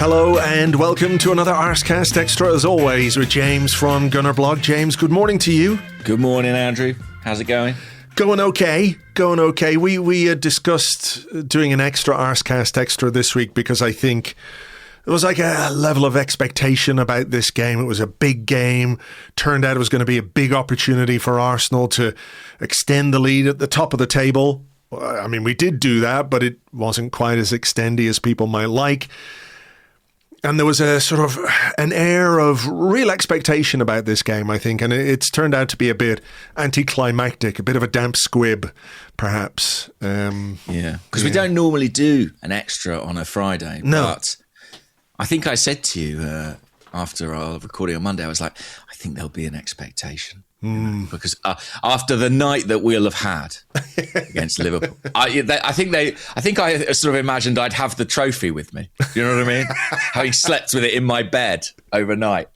Hello and welcome to another Arsecast Extra, as always, with James from Gunnerblog. James, good morning to you. Good morning, Andrew. How's it going? Going okay. We had discussed doing an extra Arsecast Extra this week because I think there was like a level of expectation about this game. It was a big game. Turned out it was going to be a big opportunity for Arsenal to extend the lead at the top of the table. I mean, we did do that, but it wasn't quite as extendy as people might like. And there was a sort of an air of real expectation about this game, I think. And it's turned out to be a bit anticlimactic, a bit of a damp squib, perhaps. Because we don't normally do an extra on a Friday. No. But I think I said to you after our recording on Monday, I was like, I think there'll be an expectation. You know, because after the night that we'll have had against Liverpool, I think I sort of imagined I'd have the trophy with me. Do you know what I mean? Having slept with it in my bed overnight.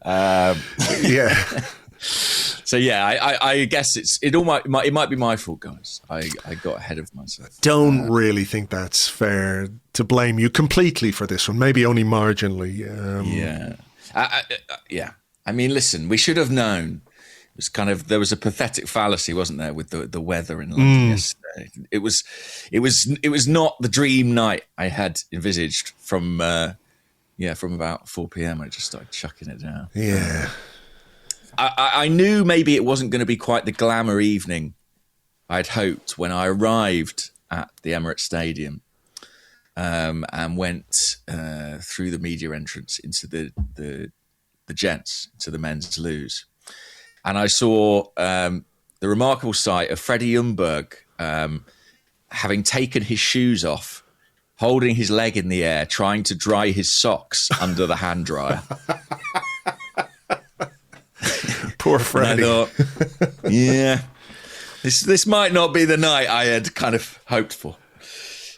Yeah. So yeah, I guess it might be my fault, guys. I got ahead of myself. Don't really think that's fair to blame you completely for this one. Maybe only marginally. Yeah. I mean, listen, we should have known. It was there was a pathetic fallacy, wasn't there, with the weather in London yesterday? It was not the dream night I had envisaged from about 4 p.m. I just started chucking it down. Yeah. I knew maybe it wasn't going to be quite the glamour evening I'd hoped when I arrived at the Emirates Stadium and went through the media entrance into the gents, into the men's loos. And I saw the remarkable sight of Freddie Ljungberg having taken his shoes off, holding his leg in the air, trying to dry his socks under the hand dryer. Poor Freddie. And I thought, yeah, this might not be the night I had kind of hoped for.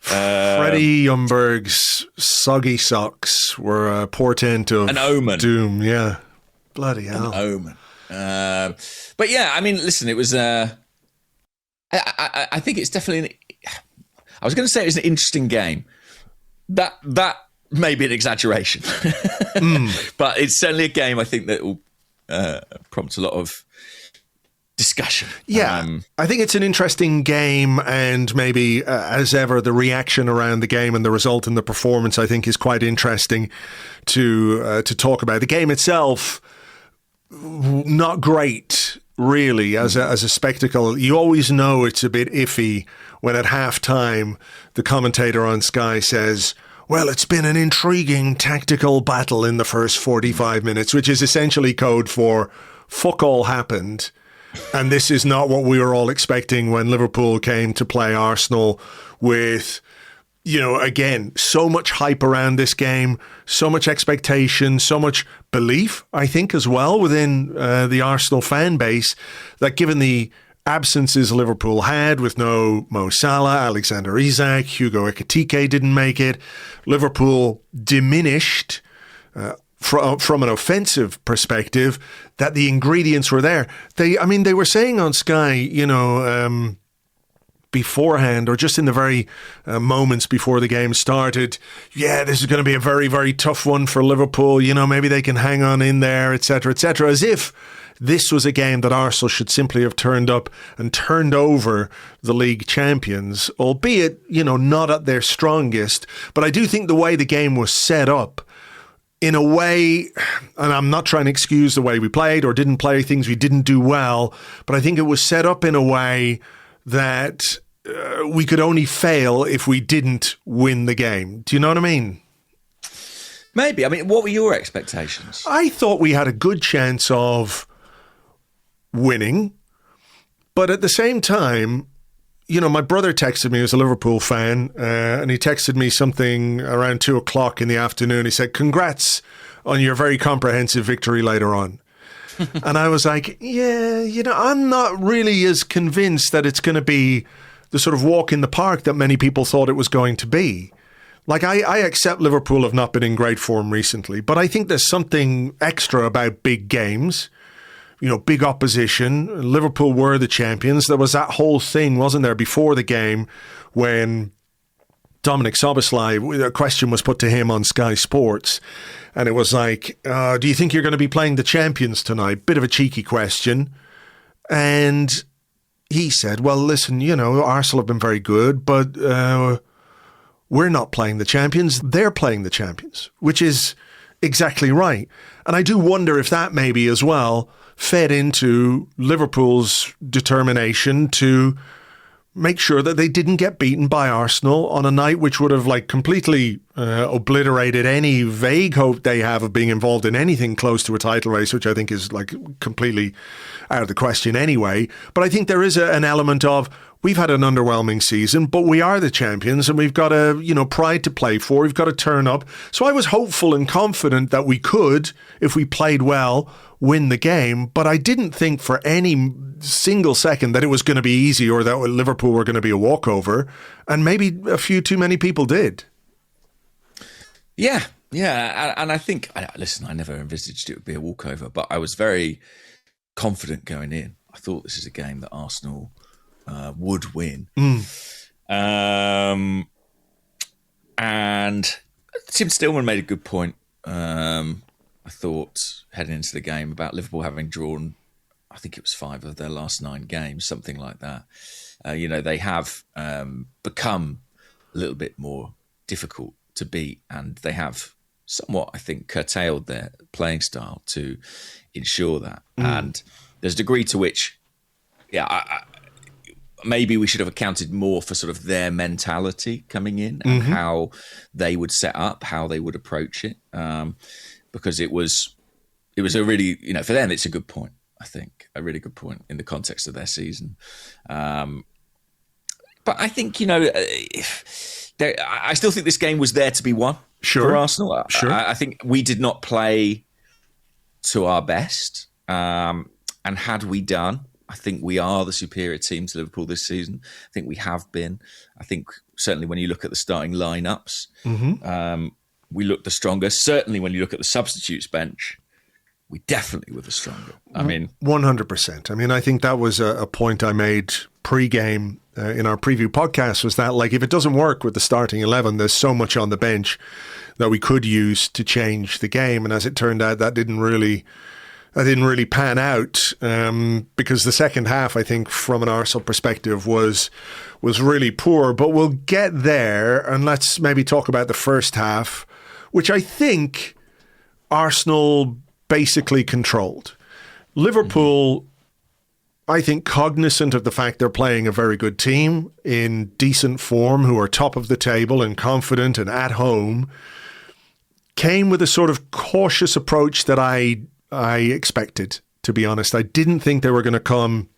Freddie Ljungberg's soggy socks were a portent of an omen. Doom. Yeah, bloody hell. An omen. But yeah, I mean, listen, it was. I think it's definitely. I was going to say it was an interesting game. That may be an exaggeration, but it's certainly a game I think that will prompt a lot of discussion. Yeah, I think it's an interesting game, and maybe as ever, the reaction around the game and the result and the performance, I think, is quite interesting to talk about. The game itself, not great, really, as a spectacle. You always know it's a bit iffy when at halftime the commentator on Sky says, well, it's been an intriguing tactical battle in the first 45 minutes, which is essentially code for fuck all happened. And this is not what we were all expecting when Liverpool came to play Arsenal with, you know, again, so much hype around this game, so much expectation, so much belief, I think, as well, within the Arsenal fan base, that given the absences Liverpool had with no Mo Salah, Alexander Isak, Hugo Ekitike didn't make it, Liverpool diminished from an offensive perspective, that the ingredients were there. They were saying on Sky, you know, beforehand, or just in the very moments before the game started, yeah, this is going to be a very, very tough one for Liverpool. You know, maybe they can hang on in there, etc., etc., as if this was a game that Arsenal should simply have turned up and turned over the league champions, albeit, you know, not at their strongest. But I do think the way the game was set up, in a way, and I'm not trying to excuse the way we played or didn't play, things we didn't do well, but I think it was set up in a way that we could only fail if we didn't win the game. Do you know what I mean? Maybe. I mean, what were your expectations? I thought we had a good chance of winning, but at the same time, you know, my brother texted me, he was a Liverpool fan, and he texted me something around 2:00 in the afternoon. He said, congrats on your very comprehensive victory later on. And I was like, yeah, you know, I'm not really as convinced that it's going to be the sort of walk in the park that many people thought it was going to be. Like, I accept Liverpool have not been in great form recently, but I think there's something extra about big games. You know, big opposition. Liverpool were the champions. There was that whole thing, wasn't there, before the game when Dominic Szoboszlai, a question was put to him on Sky Sports, and it was like, do you think you're going to be playing the champions tonight? Bit of a cheeky question. And he said, well, listen, Arsenal have been very good, but we're not playing the champions. They're playing the champions, which is exactly right. And I do wonder if that maybe as well fed into Liverpool's determination to make sure that they didn't get beaten by Arsenal on a night which would have completely obliterated any vague hope they have of being involved in anything close to a title race, which I think is completely out of the question anyway. But I think there is an element of, we've had an underwhelming season, but we are the champions and we've got a pride to play for. We've got to turn up. So I was hopeful and confident that we could, if we played well, win the game. But I didn't think for any single second that it was going to be easy or that Liverpool were going to be a walkover. And maybe a few too many people did. Yeah. And I think, listen, I never envisaged it would be a walkover, but I was very confident going in. I thought this is a game that Arsenal would win. And Tim Stillman made a good point, I thought, heading into the game about Liverpool having drawn, I think it was 5 of their last 9 games, something like that. They have become a little bit more difficult to beat, and they have somewhat, I think, curtailed their playing style to ensure that. And there's a degree to which, maybe we should have accounted more for sort of their mentality coming in and how they would set up, how they would approach it. Because it was a really, for them, it's a good point, I think, a really good point in the context of their season. But I think, I still think this game was there to be won for Arsenal. Sure. I think we did not play to our best. And had we done, I think we are the superior team to Liverpool this season. I think we have been. I think certainly when you look at the starting lineups, we look the strongest. Certainly when you look at the substitutes bench, we definitely were the stronger. 100%. I mean, I think that was a point I made pre-game in our preview podcast, was that if it doesn't work with the starting 11, there's so much on the bench that we could use to change the game. And as it turned out, that didn't really pan out because the second half, I think, from an Arsenal perspective, was really poor. But we'll get there, and let's maybe talk about the first half, which I think Arsenal basically controlled. Liverpool, I think, cognizant of the fact they're playing a very good team in decent form, who are top of the table and confident and at home, came with a sort of cautious approach that I expected, to be honest. I didn't think they were going to come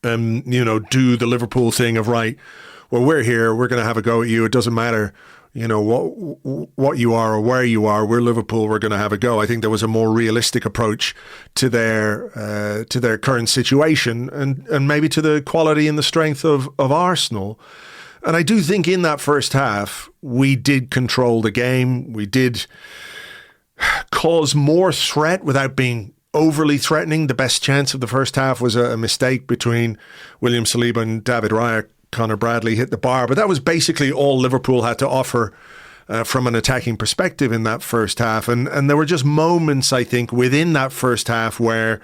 and, do the Liverpool thing of, right, well, we're here, we're going to have a go at you. It doesn't matter, what you are or where you are. We're Liverpool, we're going to have a go. I think there was a more realistic approach to their current situation and maybe to the quality and the strength of Arsenal. And I do think in that first half, we did control the game. We did cause more threat without being overly threatening. The best chance of the first half was a mistake between William Saliba and David Raya. Conor Bradley hit the bar, but that was basically all Liverpool had to offer from an attacking perspective in that first half. And there were just moments, I think, within that first half where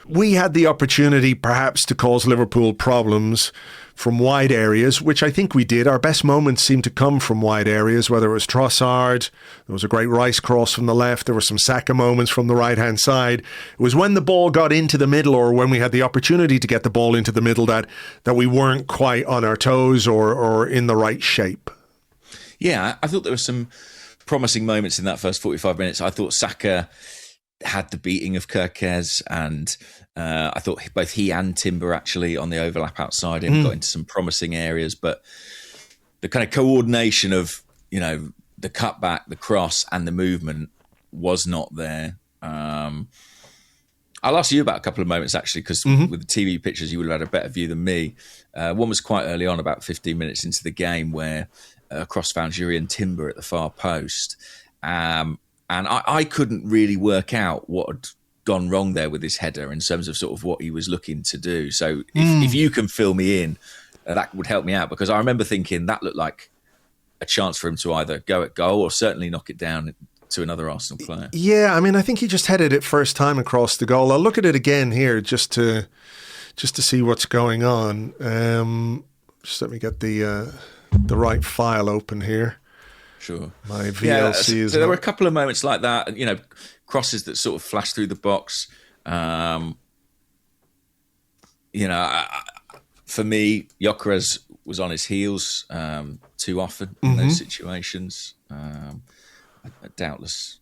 we had the opportunity perhaps to cause Liverpool problems from wide areas, which I think we did. Our best moments seemed to come from wide areas, whether it was Trossard, there was a great Rice cross from the left, there were some Saka moments from the right-hand side. It was when the ball got into the middle, or when we had the opportunity to get the ball into the middle, that we weren't quite on our toes or in the right shape. Yeah, I thought there were some promising moments in that first 45 minutes. I thought Saka had the beating of Gyökeres, and I thought both he and Timber actually on the overlap outside him got into some promising areas, but the kind of coordination of, the cutback, the cross and the movement was not there. I'll ask you about a couple of moments actually, because with the TV pictures you would have had a better view than me. One was quite early on, about 15 minutes into the game, where a cross found Jurriën Timber at the far post. And I couldn't really work out what had gone wrong there with his header in terms of sort of what he was looking to do. So if you can fill me in, that would help me out, because I remember thinking that looked like a chance for him to either go at goal or certainly knock it down to another Arsenal player. Yeah, I mean, I think he just headed it first time across the goal. I'll look at it again here just to see what's going on. Just let me get the right file open here. Sure. My VLC is. So there were a couple of moments like that, crosses that sort of flashed through the box. For me, Gyökeres was on his heels too often in those situations. Doubtless,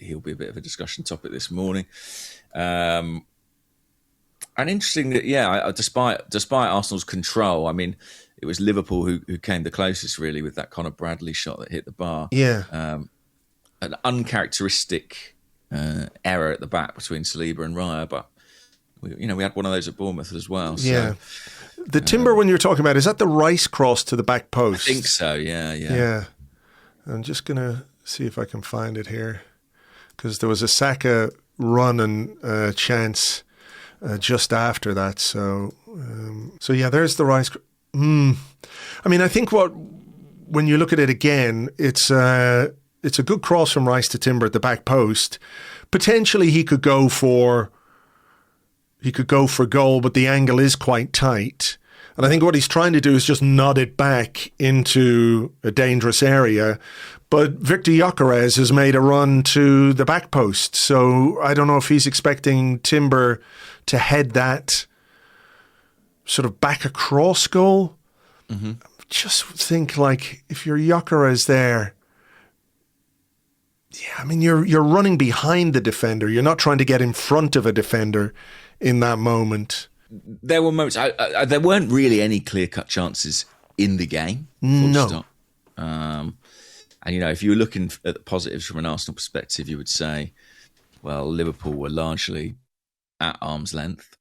he'll be a bit of a discussion topic this morning. And interesting that, despite Arsenal's control, I mean, it was Liverpool who came the closest, really, with that Conor Bradley shot that hit the bar. Yeah. An uncharacteristic error at the back between Saliba and Raya, but we had one of those at Bournemouth as well. So, yeah. The timber one you're talking about, is that the Rice cross to the back post? I think so, yeah. Yeah. I'm just going to see if I can find it here, because there was a Saka run and chance just after that. So yeah, there's the Rice. I mean, I think when you look at it again, it's a good cross from Rice to Timber at the back post. Potentially he could go for goal, but the angle is quite tight. And I think what he's trying to do is just nod it back into a dangerous area. But Viktor Gyökeres has made a run to the back post. So I don't know if he's expecting Timber to head that sort of back across goal. Mm-hmm. Just think, like, if you're Gyökeres there, yeah, I mean, you're running behind the defender. You're not trying to get in front of a defender in that moment. There were moments. There weren't really any clear-cut chances in the game. No. Stop. And, if you were looking at the positives from an Arsenal perspective, you would say, well, Liverpool were largely at arm's length,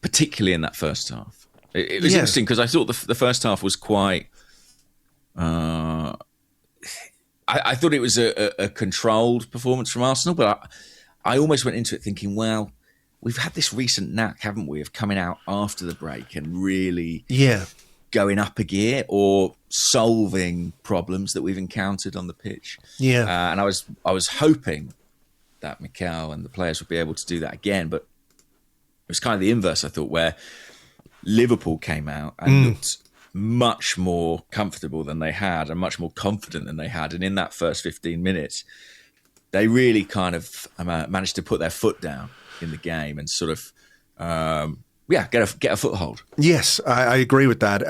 particularly in that first half. It was interesting because I thought the first half was quite... I thought it was a controlled performance from Arsenal, but I almost went into it thinking, well, we've had this recent knack, haven't we, of coming out after the break and really going up a gear or solving problems that we've encountered on the pitch. Yeah, and I was hoping that Mikel and the players would be able to do that again, but it was kind of the inverse, I thought, where Liverpool came out and looked much more comfortable than they had and much more confident than they had. And in that first 15 minutes, they really kind of managed to put their foot down in the game and sort of, get a foothold. Yes, I agree with that.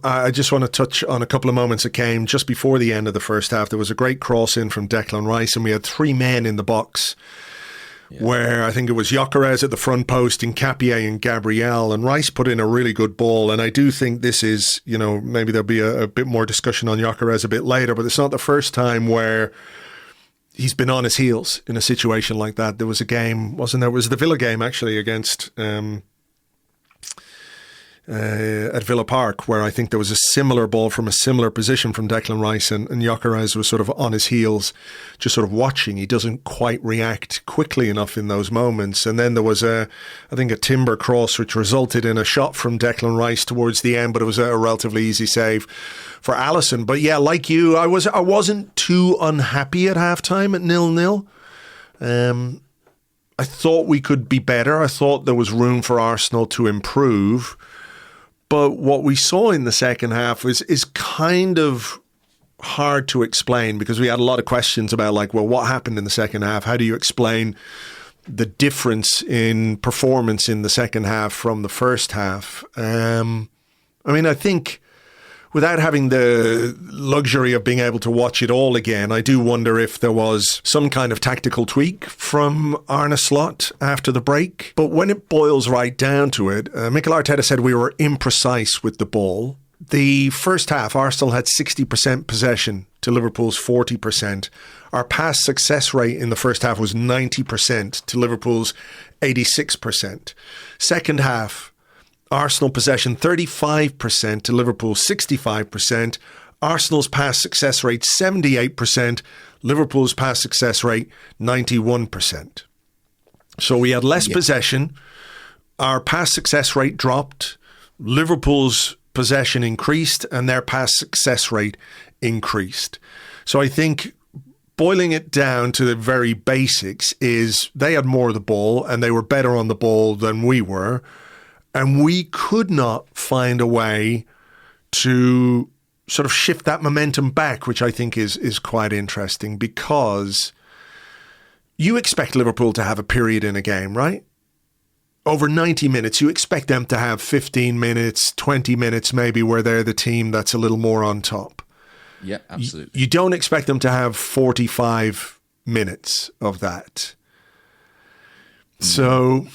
I just want to touch on a couple of moments that came just before the end of the first half. There was a great cross in from Declan Rice, and we had three men in the box. Where I think it was Gyökeres at the front post, Nkapie and Gabriel, and Rice put in a really good ball. And I do think this is, maybe there'll be a bit more discussion on Gyökeres a bit later, but it's not the first time where he's been on his heels in a situation like that. There was a game, wasn't there? It was the Villa game, actually, against... at Villa Park, where I think there was a similar ball from a similar position from Declan Rice, and Gyökeres was sort of on his heels, just sort of watching. He doesn't quite react quickly enough in those moments. And then there was I think a Timber cross, which resulted in a shot from Declan Rice towards the end, but it was a relatively easy save for Alisson. But yeah, like you, I wasn't too unhappy at halftime at 0-0. I thought we could be better. I thought there was room for Arsenal to improve. But what we saw in the second half is kind of hard to explain, because we had a lot of questions about, like, well, what happened in the second half? How do you explain the difference in performance in the second half from the first half? I think without having the luxury of being able to watch it all again, I do wonder if there was some kind of tactical tweak from Arne Slot after the break. But when it boils right down to it, Mikel Arteta said we were imprecise with the ball. The first half, Arsenal had 60% possession to Liverpool's 40%. Our pass success rate in the first half was 90% to Liverpool's 86%. Second half, Arsenal possession 35% to Liverpool 65%. Arsenal's pass success rate 78%. Liverpool's pass success rate 91%. So we had less possession. Our pass success rate dropped. Liverpool's possession increased and their pass success rate increased. So I think boiling it down to the very basics is they had more of the ball and they were better on the ball than we were. And we could not find a way to sort of shift that momentum back, which I think is quite interesting, because you expect Liverpool to have a period in a game, right? Over 90 minutes, you expect them to have 15 minutes, 20 minutes maybe, where they're the team that's a little more on top. Yeah, absolutely. You don't expect them to have 45 minutes of that. So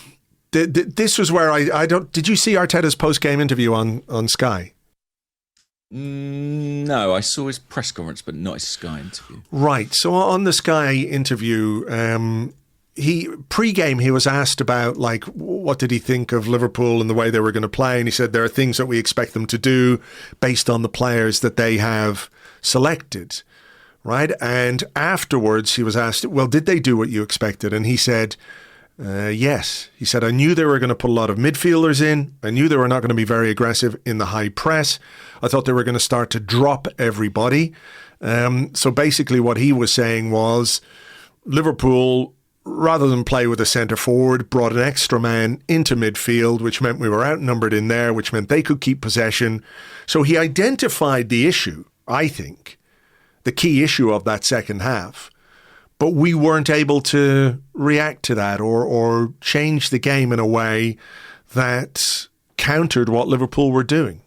this was where I don't... Did you see Arteta's post-game interview on Sky? No, I saw his press conference, but not his Sky interview. Right. So on the Sky interview, pre-game he was asked about, like, what did he think of Liverpool and the way they were going to play, and he said there are things that we expect them to do based on the players that they have selected, right? And afterwards he was asked, well, did they do what you expected? And he said, yes. He said, I knew they were going to put a lot of midfielders in. I knew they were not going to be very aggressive in the high press. I thought they were going to start to drop everybody. So basically what he was saying was Liverpool, rather than play with a centre forward, brought an extra man into midfield, which meant we were outnumbered in there, which meant they could keep possession. So he identified the issue, I think, the key issue of that second half. But we weren't able to react to that or change the game in a way that countered what Liverpool were doing.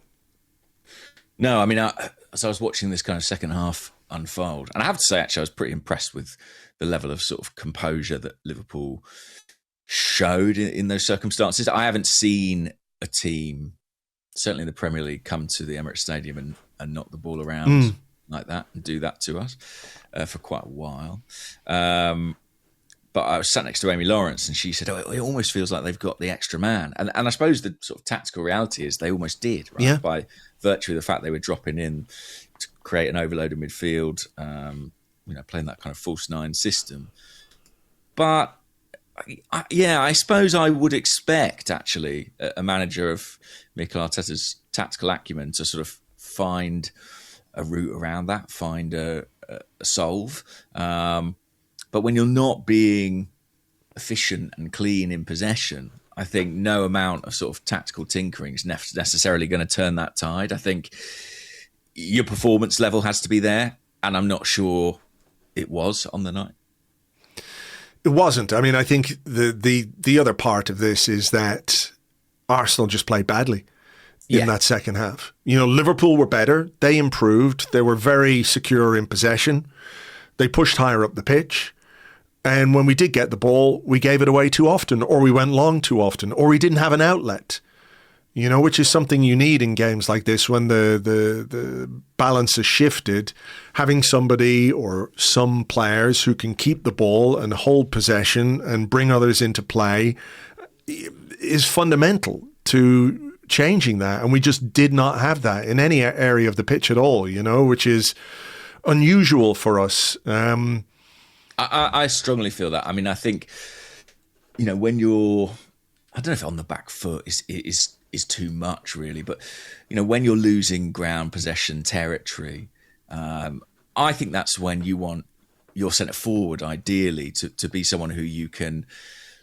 No, I mean, as I was watching this kind of second half unfold, and I have to say, actually, I was pretty impressed with the level of sort of composure that Liverpool showed in those circumstances. I haven't seen a team, certainly in the Premier League, come to the Emirates Stadium and knock the ball around like that and do that to us for quite a while. But I was sat next to Amy Lawrence and she said, it almost feels like they've got the extra man. And I suppose the sort of tactical reality is they almost did, right? Yeah. By virtue of the fact they were dropping in to create an overloaded midfield, playing that kind of false nine system. But I suppose I would expect, actually, a manager of Mikel Arteta's tactical acumen to sort of find a route around that, find a solve. But when you're not being efficient and clean in possession, I think no amount of sort of tactical tinkering is necessarily going to turn that tide. I think your performance level has to be there, and I'm not sure it was on the night. It wasn't. I mean, I think the other part of this is that Arsenal just played badly in that second half. You know, Liverpool were better. They improved. They were very secure in possession. They pushed higher up the pitch. And when we did get the ball, we gave it away too often, or we went long too often, or we didn't have an outlet, you know, which is something you need in games like this when the balance is shifted. Having somebody or some players who can keep the ball and hold possession and bring others into play is fundamental to changing that. And we just did not have that in any area of the pitch at all, you know, which is unusual for us. I strongly feel that. I mean, I think, you know, when you're, I don't know if on the back foot is too much really, but, you know, when you're losing ground, possession, territory, I think that's when you want your centre forward ideally to be someone who you can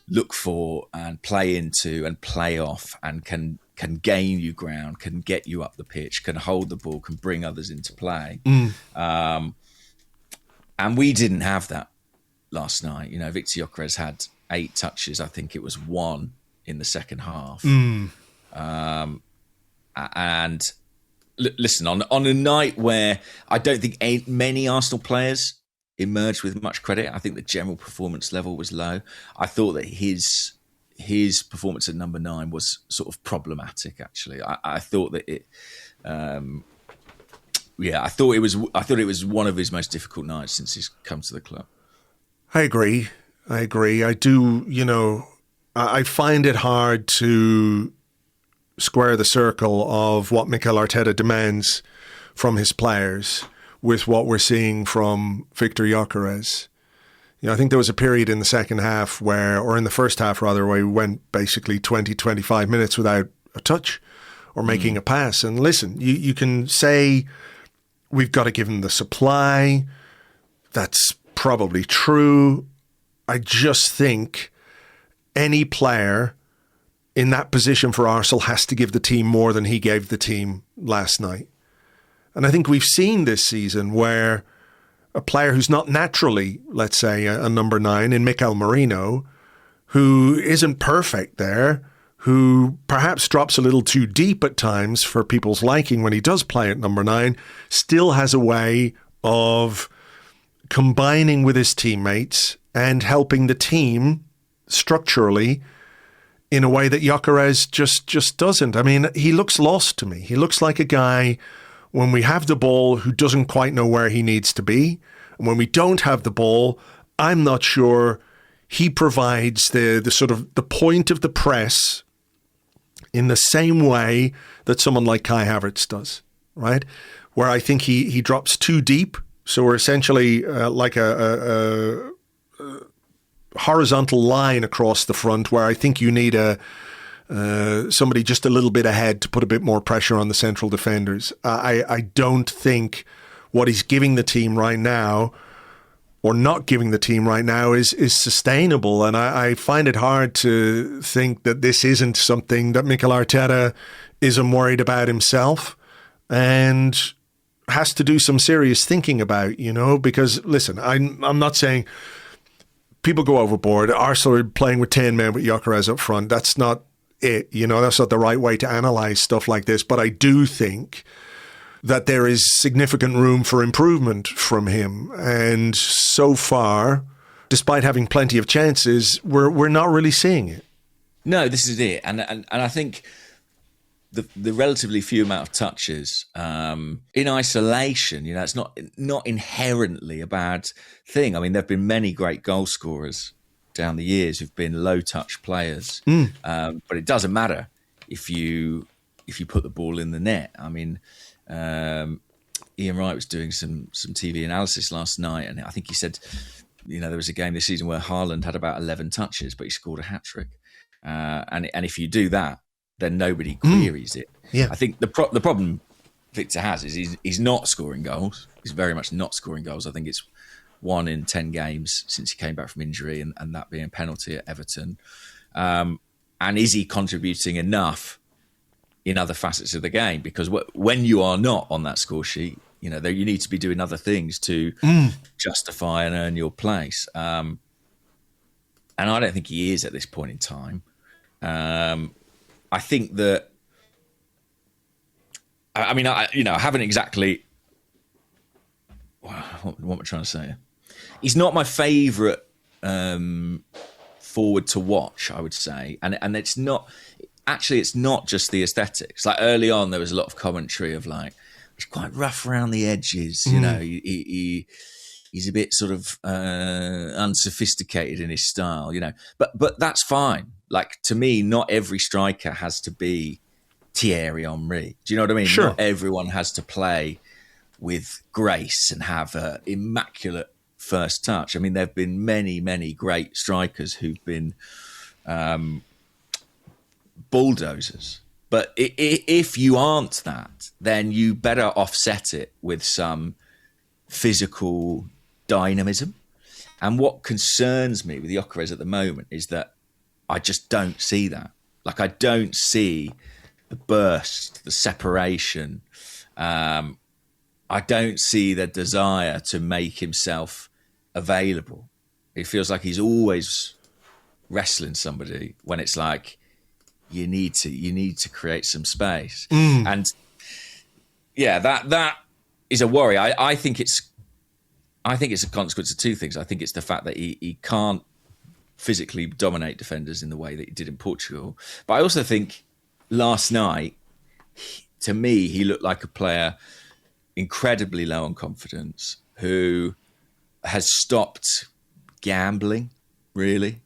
look for and play into and play off and can gain you ground, can get you up the pitch, can hold the ball, can bring others into play. And we didn't have that last night. You know, Viktor Gyokeres had 8 touches. I think it was 1 in the second half. And listen, on a night where I don't think many Arsenal players emerged with much credit, I think the general performance level was low. I thought that his performance at number 9 was sort of problematic. Actually, I thought that it. I thought it was one of his most difficult nights since he's come to the club. I agree. I do, you know, I find it hard to square the circle of what Mikel Arteta demands from his players with what we're seeing from Viktor Gyökeres. You know, I think there was a period in the second half or in the first half rather, where we went basically 20, 25 minutes without a touch or making a pass. And listen, you can say we've got to give him the supply. That's probably true. I just think any player in that position for Arsenal has to give the team more than he gave the team last night. And I think we've seen this season where a player who's not naturally, let's say, a number 9 in Mikel Merino, who isn't perfect there, who perhaps drops a little too deep at times for people's liking when he does play at number 9, still has a way of combining with his teammates and helping the team structurally in a way that Gyökeres just doesn't. I mean, he looks lost to me. He looks like a guy, when we have the ball, who doesn't quite know where he needs to be. And when we don't have the ball, I'm not sure he provides the sort of the point of the press in the same way that someone like Kai Havertz does, right? Where I think he drops too deep. So we're essentially like a horizontal line across the front, where I think you need somebody just a little bit ahead to put a bit more pressure on the central defenders. I don't think what he's giving the team right now, or not giving the team right now, is sustainable. And I find it hard to think that this isn't something that Mikel Arteta isn't worried about himself and has to do some serious thinking about, because listen, I'm not saying people go overboard. Arsenal are playing with 10 men with Gyökeres up front. That's not it. That's not the right way to analyse stuff like this. But I do think that there is significant room for improvement from him. And so far, despite having plenty of chances, we're not really seeing it. No, this is it. And I think the relatively few amount of touches in isolation, it's not inherently a bad thing. I mean, there have been many great goal scorers down the years who've been low touch players, but it doesn't matter if you put the ball in the net. I mean, Ian Wright was doing some TV analysis last night, and I think he said, there was a game this season where Haaland had about 11 touches, but he scored a hat trick. And if you do that, then nobody queries it. Yeah. I think the problem Viktor has is he's not scoring goals. He's very much not scoring goals. I think it's 1 in 10 games since he came back from injury, and that being a penalty at Everton. And is he contributing enough in other facets of the game? Because when you are not on that score sheet, you need to be doing other things to justify and earn your place. And I don't think he is at this point in time. I think that, I haven't exactly, what am I trying to say? He's not my favourite forward to watch, I would say. And it's not just the aesthetics. Like early on, there was a lot of commentary of like, he's quite rough around the edges, he's a bit sort of unsophisticated in his style, but that's fine. Like, to me, not every striker has to be Thierry Henry. Do you know what I mean? Sure. Not everyone has to play with grace and have an immaculate first touch. I mean, there have been many, many great strikers who've been bulldozers. But if you aren't that, then you better offset it with some physical dynamism. And what concerns me with Gyökeres at the moment is that I just don't see that. Like, I don't see the burst, the separation. I don't see the desire to make himself available. It feels like he's always wrestling somebody when it's like, you need to create some space. And yeah, that is a worry. I think it's a consequence of two things. I think it's the fact that he can't physically dominate defenders in the way that he did in Portugal. But I also think last night, to me, he looked like a player incredibly low on confidence, who has stopped gambling, really.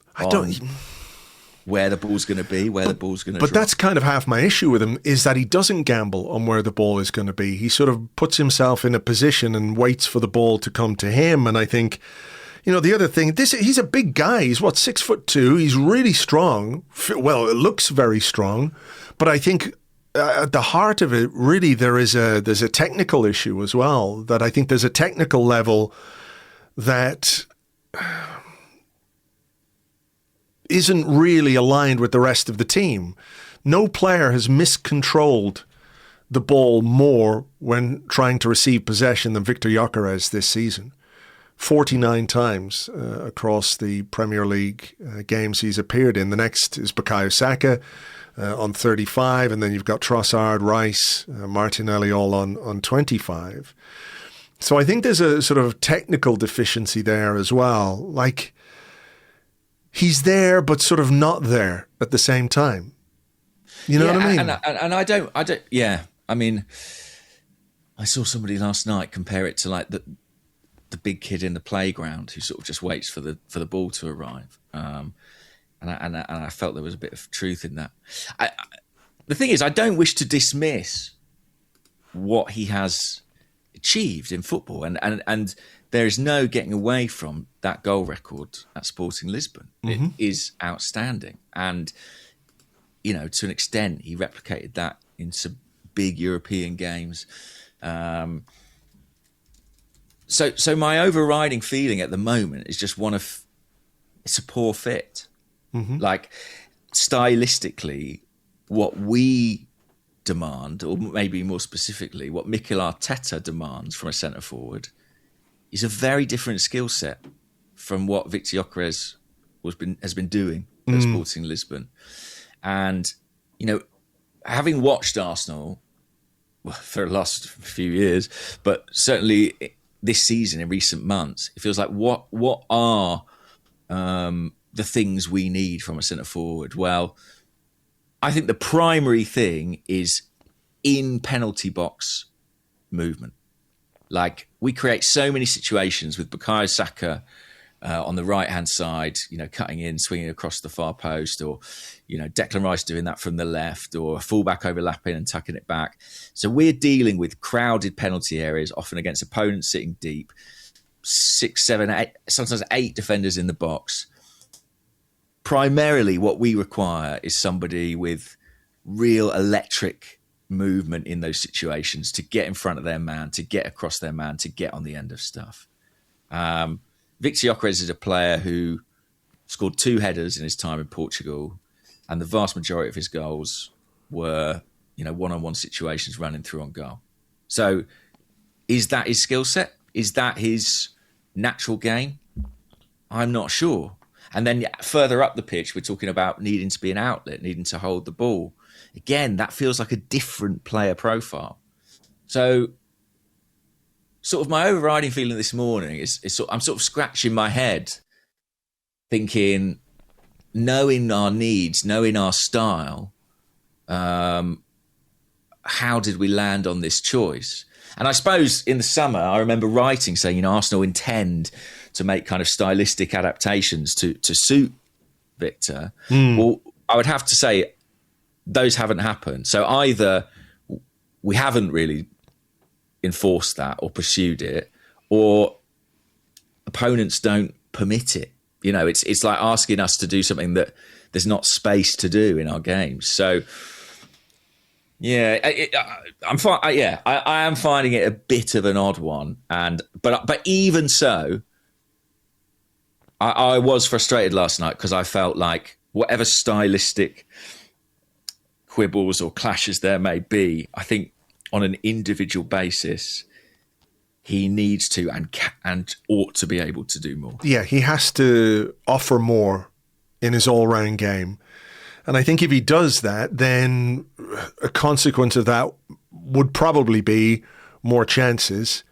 Where the ball's going to be, where the ball's going to But drop. that's kind of half my issue with him, is that he doesn't gamble on where the ball is going to be. He sort of puts himself in a position and waits for the ball to come to him. And I think, the other thing, he's a big guy. He's 6'2". He's really strong. Well, it looks very strong. But I think at the heart of it, really, there's a technical issue as well. That I think there's a technical level that isn't really aligned with the rest of the team. No player has miscontrolled the ball more when trying to receive possession than Viktor Gyökeres this season. 49 times across the Premier League games he's appeared in. The next is Bukayo Saka on 35, and then you've got Trossard, Rice, Martinelli all on 25. So I think there's a sort of technical deficiency there as well. Like, he's there, but sort of not there at the same time. You know what I mean? And I don't. Yeah, I mean, I saw somebody last night compare it to like the big kid in the playground who sort of just waits for the ball to arrive. And I felt there was a bit of truth in that. The thing is, I don't wish to dismiss what he has achieved in football, and there is no getting away from that goal record at Sporting Lisbon. Mm-hmm. It is outstanding, and to an extent, he replicated that in some big European games. So my overriding feeling at the moment is just one of it's a poor fit. Mm-hmm. Like, stylistically, what we demand, or maybe more specifically, what Mikel Arteta demands from a centre forward, is a very different skill set from what Viktor Gyökeres has been doing at Sporting Lisbon. And having watched Arsenal for the last few years, but certainly this season in recent months, it feels like what are the things we need from a centre forward? Well, I think the primary thing is in penalty box movement. Like, we create so many situations with Bukayo Saka on the right-hand side, cutting in, swinging across the far post, or, Declan Rice doing that from the left, or a fullback overlapping and tucking it back. So we're dealing with crowded penalty areas, often against opponents sitting deep, 6, 7, 8, sometimes 8 defenders in the box. Primarily what we require is somebody with real electric movement in those situations to get in front of their man, to get across their man, to get on the end of stuff. Viktor Gyökeres is a player who scored 2 headers in his time in Portugal, and the vast majority of his goals were, one-on-one situations running through on goal. So is that his skill set? Is that his natural game? I'm not sure. And then further up the pitch, we're talking about needing to be an outlet, needing to hold the ball. Again, that feels like a different player profile. So sort of my overriding feeling this morning is I'm sort of scratching my head thinking, knowing our needs, knowing our style, how did we land on this choice? And I suppose in the summer, I remember writing saying, Arsenal intend to make kind of stylistic adaptations to suit Viktor. Well, I would have to say those haven't happened. So either we haven't really enforced that or pursued it, or opponents don't permit it. It's like asking us to do something that there's not space to do in our games. So yeah, I am finding it a bit of an odd one, but even so, I was frustrated last night because I felt like whatever stylistic quibbles or clashes there may be, I think on an individual basis, he needs to and ought to be able to do more. Yeah, he has to offer more in his all-round game. And I think if he does that, then a consequence of that would probably be more chances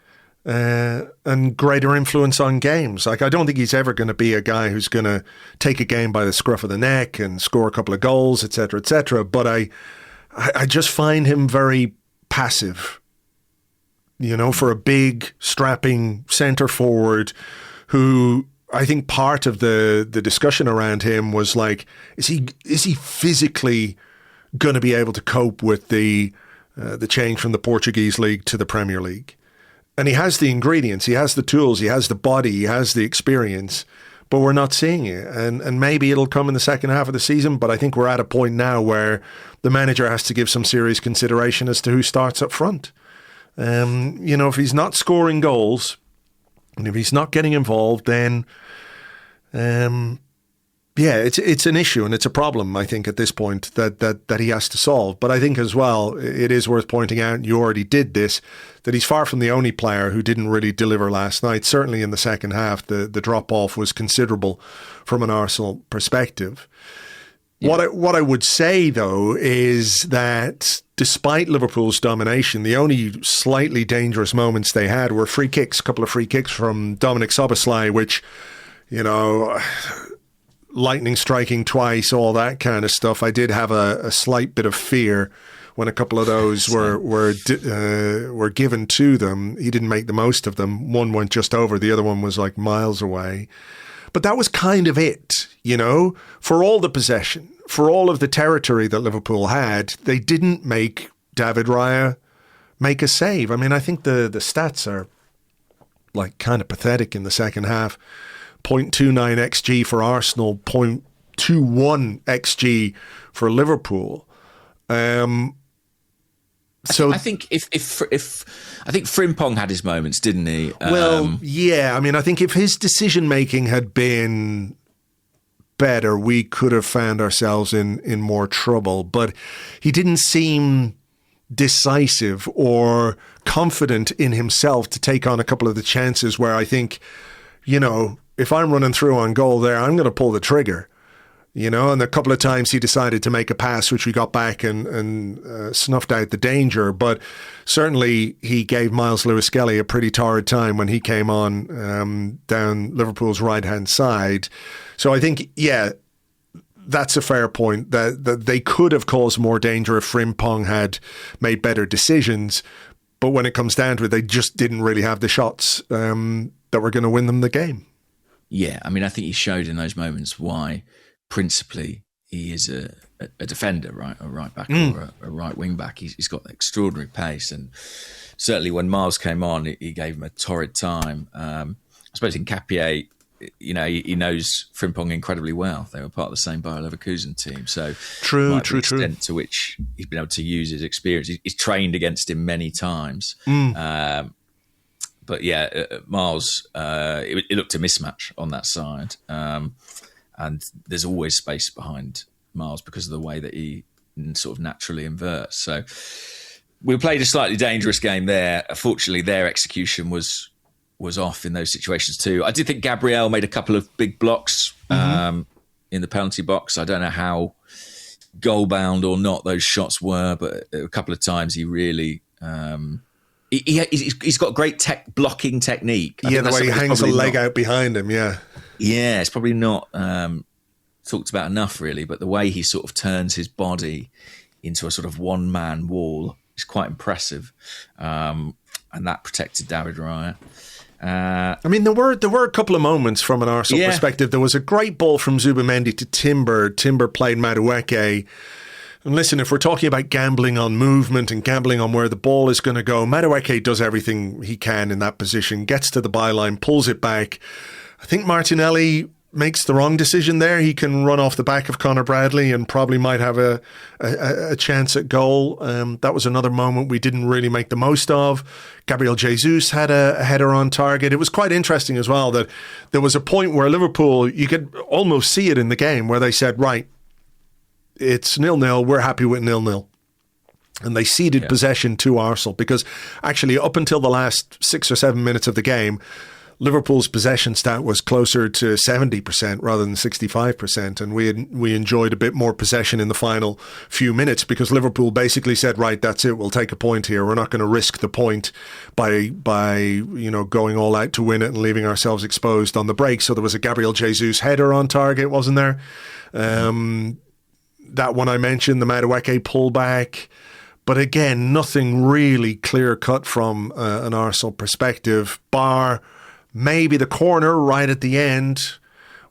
and greater influence on games. Like, I don't think he's ever going to be a guy who's going to take a game by the scruff of the neck and score a couple of goals, etc., etc. But I just find him very passive, for a big, strapping centre forward who, I think part of the discussion around him was like, is he physically going to be able to cope with the change from the Portuguese league to the Premier League? And he has the ingredients, he has the tools, he has the body, he has the experience, but we're not seeing it. And maybe it'll come in the second half of the season, but I think we're at a point now where the manager has to give some serious consideration as to who starts up front. If he's not scoring goals and if he's not getting involved, then it's an issue and it's a problem, I think, at this point that he has to solve. But I think as well, it is worth pointing out, and you already did this, that he's far from the only player who didn't really deliver last night. Certainly in the second half, the drop-off was considerable from an Arsenal perspective. Yeah. What I would say, though, is that despite Liverpool's domination, the only slightly dangerous moments they had were free kicks, a couple of free kicks from Dominic Szoboszlai, which, lightning striking twice, all that kind of stuff. I did have a slight bit of fear when a couple of those were given to them. He didn't make the most of them. One went just over, the other one was like miles away. But that was kind of it, for all the possession, for all of the territory that Liverpool had, they didn't make David Raya make a save. I mean, I think the stats are like kind of pathetic in the second half. 0.29 XG for Arsenal, 0.21 XG for Liverpool. So I think if I think Frimpong had his moments, didn't he? Yeah. I mean, I think if his decision making had been better, we could have found ourselves in more trouble. But he didn't seem decisive or confident in himself to take on a couple of the chances where I think, if I'm running through on goal there, I'm going to pull the trigger, and a couple of times he decided to make a pass, which we got back and snuffed out the danger. But certainly he gave Myles Lewis-Skelly a pretty torrid time when he came on down Liverpool's right-hand side. So I think, that's a fair point, that they could have caused more danger if Frimpong had made better decisions. But when it comes down to it, they just didn't really have the shots that were going to win them the game. Yeah, I mean, I think he showed in those moments why, principally, he is a defender, right? A right back or a right wing back. He's got extraordinary pace, and certainly when Myles came on, he gave him a torrid time. I suppose in Capier, he knows Frimpong incredibly well. They were part of the same Bayer Leverkusen team, so true. The extent to which he's been able to use his experience, he's trained against him many times. But Myles, it looked a mismatch on that side. And there's always space behind Myles because of the way that he sort of naturally inverts. So we played a slightly dangerous game there. Fortunately, their execution was off in those situations too. I did think Gabriel made a couple of big blocks in the penalty box. I don't know how goal-bound or not those shots were, but a couple of times he really... He's got great blocking technique. The way he hangs a leg out behind him, yeah. Yeah, it's probably not talked about enough, really, but the way he sort of turns his body into a sort of one-man wall is quite impressive. And that protected David Raya. I mean, there were a couple of moments from an Arsenal perspective. There was a great ball from Zubimendi to Timber. Timber played Madueke. And listen, if we're talking about gambling on movement and gambling on where the ball is going to go, Madueke does everything he can in that position, gets to the byline, pulls it back. I think Martinelli makes the wrong decision there. He can run off the back of Conor Bradley and probably might have a chance at goal. That was another moment we didn't really make the most of. Gabriel Jesus had a header on target. It was quite interesting as well that there was a point where Liverpool, you could almost see it in the game, where they said, right, it's 0-0, we're happy with 0-0. And they ceded possession to Arsenal because actually up until the last 6 or 7 minutes of the game, Liverpool's possession stat was closer to 70% rather than 65%. And we enjoyed a bit more possession in the final few minutes because Liverpool basically said, right, that's it, we'll take a point here. We're not going to risk the point by going all out to win it and leaving ourselves exposed on the break. So there was a Gabriel Jesus header on target, wasn't there? That one I mentioned, the Madueke pullback. But again, nothing really clear-cut from an Arsenal perspective, bar maybe the corner right at the end,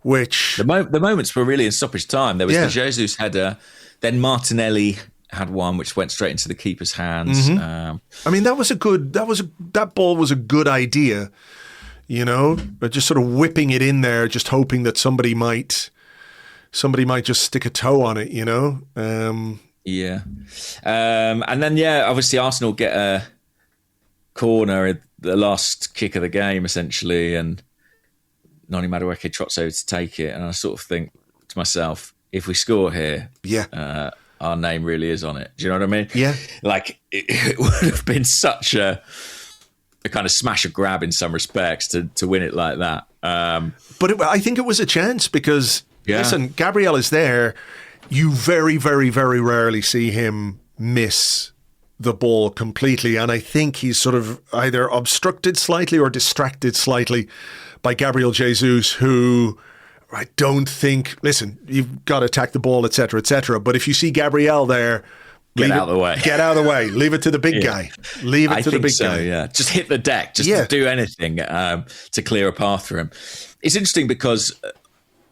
which... The moments were really in stoppage time. There was the Jesus header, then Martinelli had one which went straight into the keeper's hands. I mean, that ball was a good idea. but just sort of whipping it in there, just hoping that somebody might just stick a toe on it, Yeah. And then, obviously Arsenal get a corner at the last kick of the game, essentially, and Noni Madueke trots over to take it. And I sort of think to myself, if we score here, our name really is on it. Do you know what I mean? Yeah. Like, it would have been such a kind of smash and grab in some respects to win it like that. But I think it was a chance because, listen, Gabriel is there. You very, very, very rarely see him miss the ball completely. And I think he's sort of either obstructed slightly or distracted slightly by Gabriel Jesus, who I don't think, listen, you've got to attack the ball, etc., etc. But if you see Gabriel there, Get out of the way. Get out of the way. Leave it to the big guy. Leave it to the big guy. Yeah. Just hit the deck. Just to do anything to clear a path for him. It's interesting because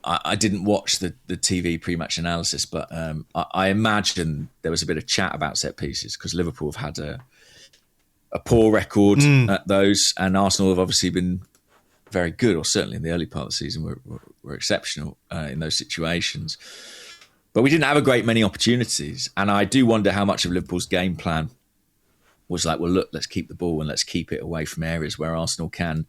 I didn't watch the TV pre-match analysis, but I imagine there was a bit of chat about set pieces because Liverpool have had a poor record at those, and Arsenal have obviously been very good, or certainly in the early part of the season were exceptional in those situations. But we didn't have a great many opportunities. And I do wonder how much of Liverpool's game plan was like, well, look, let's keep the ball and let's keep it away from areas where Arsenal can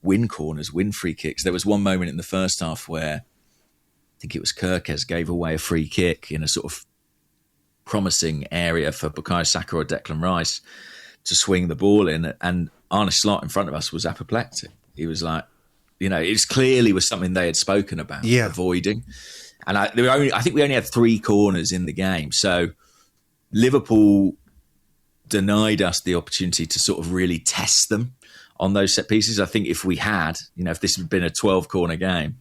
win corners, win free kicks. There was one moment in the first half where I think it was Gyökeres gave away a free kick in a sort of promising area for Bukayo Saka or Declan Rice to swing the ball in. And Arne Slot in front of us was apoplectic. He was like, it clearly was something they had spoken about, avoiding. And I think we only had 3 corners in the game. So Liverpool denied us the opportunity to sort of really test them on those set pieces. I think if we had, if this had been a 12-corner game,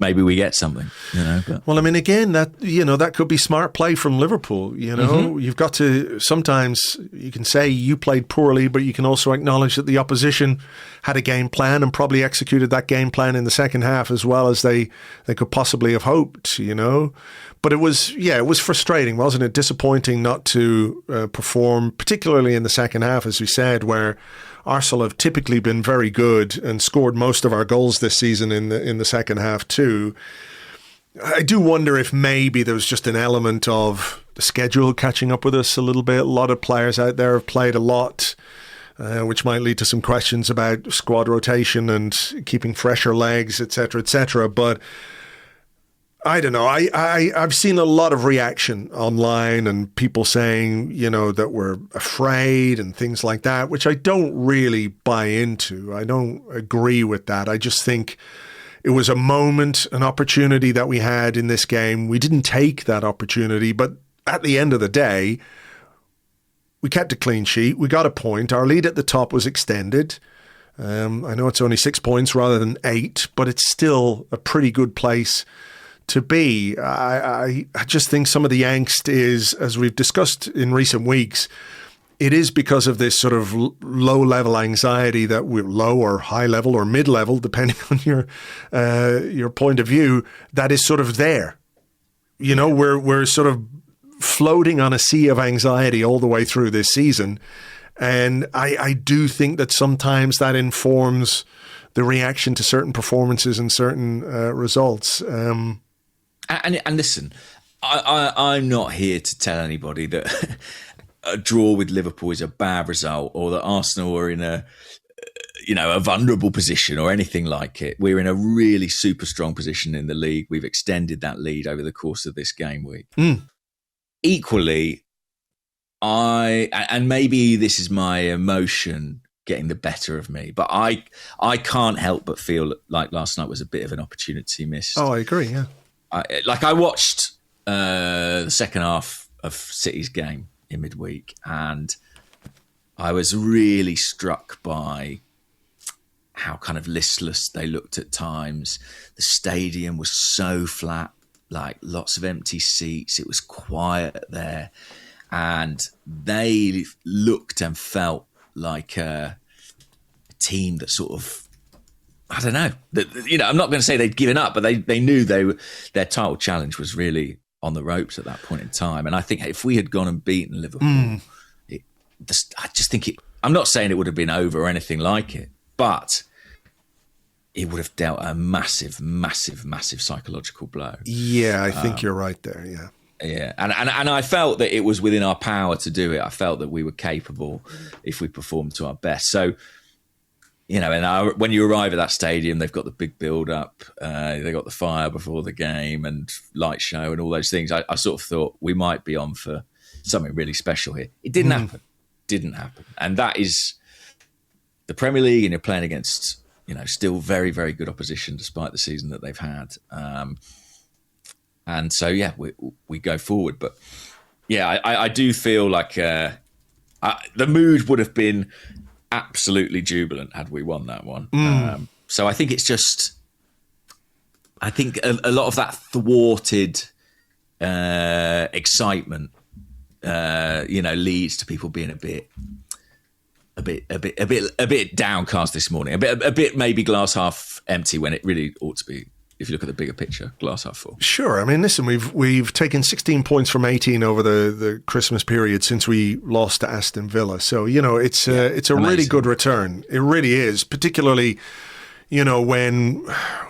maybe we get something. But. Well, I mean, again, that could be smart play from Liverpool. You've got to, sometimes you can say you played poorly, but you can also acknowledge that the opposition had a game plan and probably executed that game plan in the second half as well as they could possibly have hoped. But it was frustrating, wasn't it? Disappointing not to perform, particularly in the second half, as we said, where Arsenal have typically been very good and scored most of our goals this season in the second half too. I do wonder if maybe there was just an element of the schedule catching up with us a little bit. A lot of players out there have played a lot, which might lead to some questions about squad rotation and keeping fresher legs, etc., etc. But I don't know. I've seen a lot of reaction online and people saying, that we're afraid and things like that, which I don't really buy into. I don't agree with that. I just think it was a moment, an opportunity that we had in this game. We didn't take that opportunity, but at the end of the day, we kept a clean sheet. We got a point. Our lead at the top was extended. I know it's only 6 points rather than 8, but it's still a pretty good place to be. I just think some of the angst is, as we've discussed in recent weeks, it is because of this sort of low-level anxiety that we're low or high-level or mid-level, depending on your point of view, that is sort of there. We're sort of floating on a sea of anxiety all the way through this season. And I do think that sometimes that informs the reaction to certain performances and certain results. And listen, I'm not here to tell anybody that a draw with Liverpool is a bad result or that Arsenal are in a vulnerable position or anything like it. We're in a really super strong position in the league. We've extended that lead over the course of this game week. Equally, and maybe this is my emotion getting the better of me, but I can't help but feel like last night was a bit of an opportunity missed. Oh, I agree, yeah. I watched the second half of City's game in midweek, and I was really struck by how kind of listless they looked at times. The stadium was so flat, like lots of empty seats. It was quiet there, and they looked and felt like a team that sort of, I don't know. I'm not going to say they'd given up, but they knew their title challenge was really on the ropes at that point in time. And I think if we had gone and beaten Liverpool, I just think I'm not saying it would have been over or anything like it, but it would have dealt a massive psychological blow. Yeah, I think you're right there. Yeah. Yeah, and I felt that it was within our power to do it. I felt that we were capable if we performed to our best. So, and when you arrive at that stadium, they've got the big build-up, they've got the fire before the game and light show and all those things. I sort of thought we might be on for something really special here. It didn't happen. Didn't happen. And that is the Premier League, and you're playing against, still very, very good opposition despite the season that they've had. And so, yeah, we go forward. But, yeah, I do feel like the mood would have been absolutely jubilant had we won that one. So I think it's just... I think a lot of that thwarted excitement, leads to people being a bit downcast this morning. A bit maybe glass half empty when it really ought to be, if you look at the bigger picture, glass half full. Sure. I mean, listen, we've taken 16 points from 18 over the Christmas period since we lost to Aston Villa. So, it's a really good return. It really is, particularly, when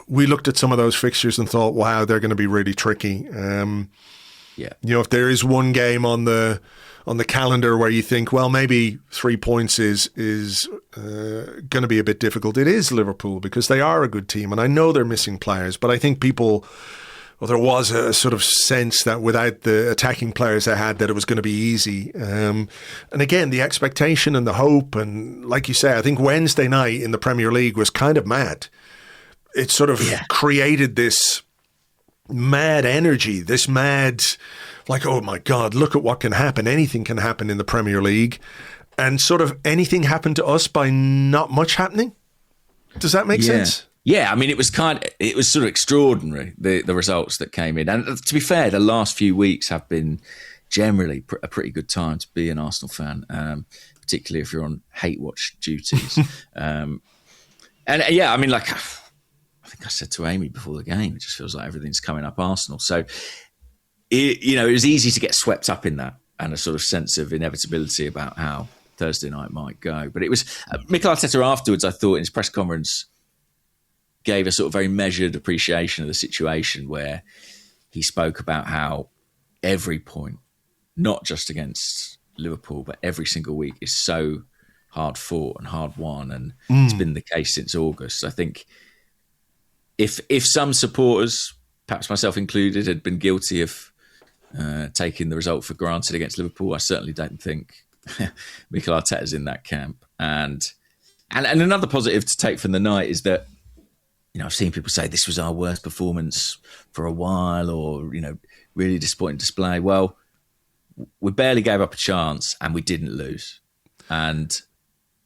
we looked at some of those fixtures and thought, wow, they're going to be really tricky. If there is one game on the calendar where you think, well, maybe 3 points is going to be a bit difficult, it is Liverpool, because they are a good team, and I know they're missing players, but I think there was a sort of sense that without the attacking players they had, that it was going to be easy. And again, the expectation and the hope, and like you say, I think Wednesday night in the Premier League was kind of mad. It sort of created this mad energy, this mad, like, oh my God, look at what can happen. Anything can happen in the Premier League. And sort of anything happened to us by not much happening. Does that make sense? Yeah, I mean, it was sort of extraordinary, the results that came in. And to be fair, the last few weeks have been generally a pretty good time to be an Arsenal fan, particularly if you're on hate watch duties. I mean, like, I think I said to Amy before the game, it just feels like everything's coming up Arsenal. So, it was easy to get swept up in that and a sort of sense of inevitability about how Thursday night might go. But it was Mikel Arteta afterwards, I thought, in his press conference, gave a sort of very measured appreciation of the situation, where he spoke about how every point, not just against Liverpool, but every single week, is so hard fought and hard won. And it's been the case since August. I think if some supporters, perhaps myself included, had been guilty of taking the result for granted against Liverpool, I certainly don't think Mikel Arteta's in that camp. And another positive to take from the night is that, I've seen people say this was our worst performance for a while, or, really disappointing display. Well, we barely gave up a chance and we didn't lose. And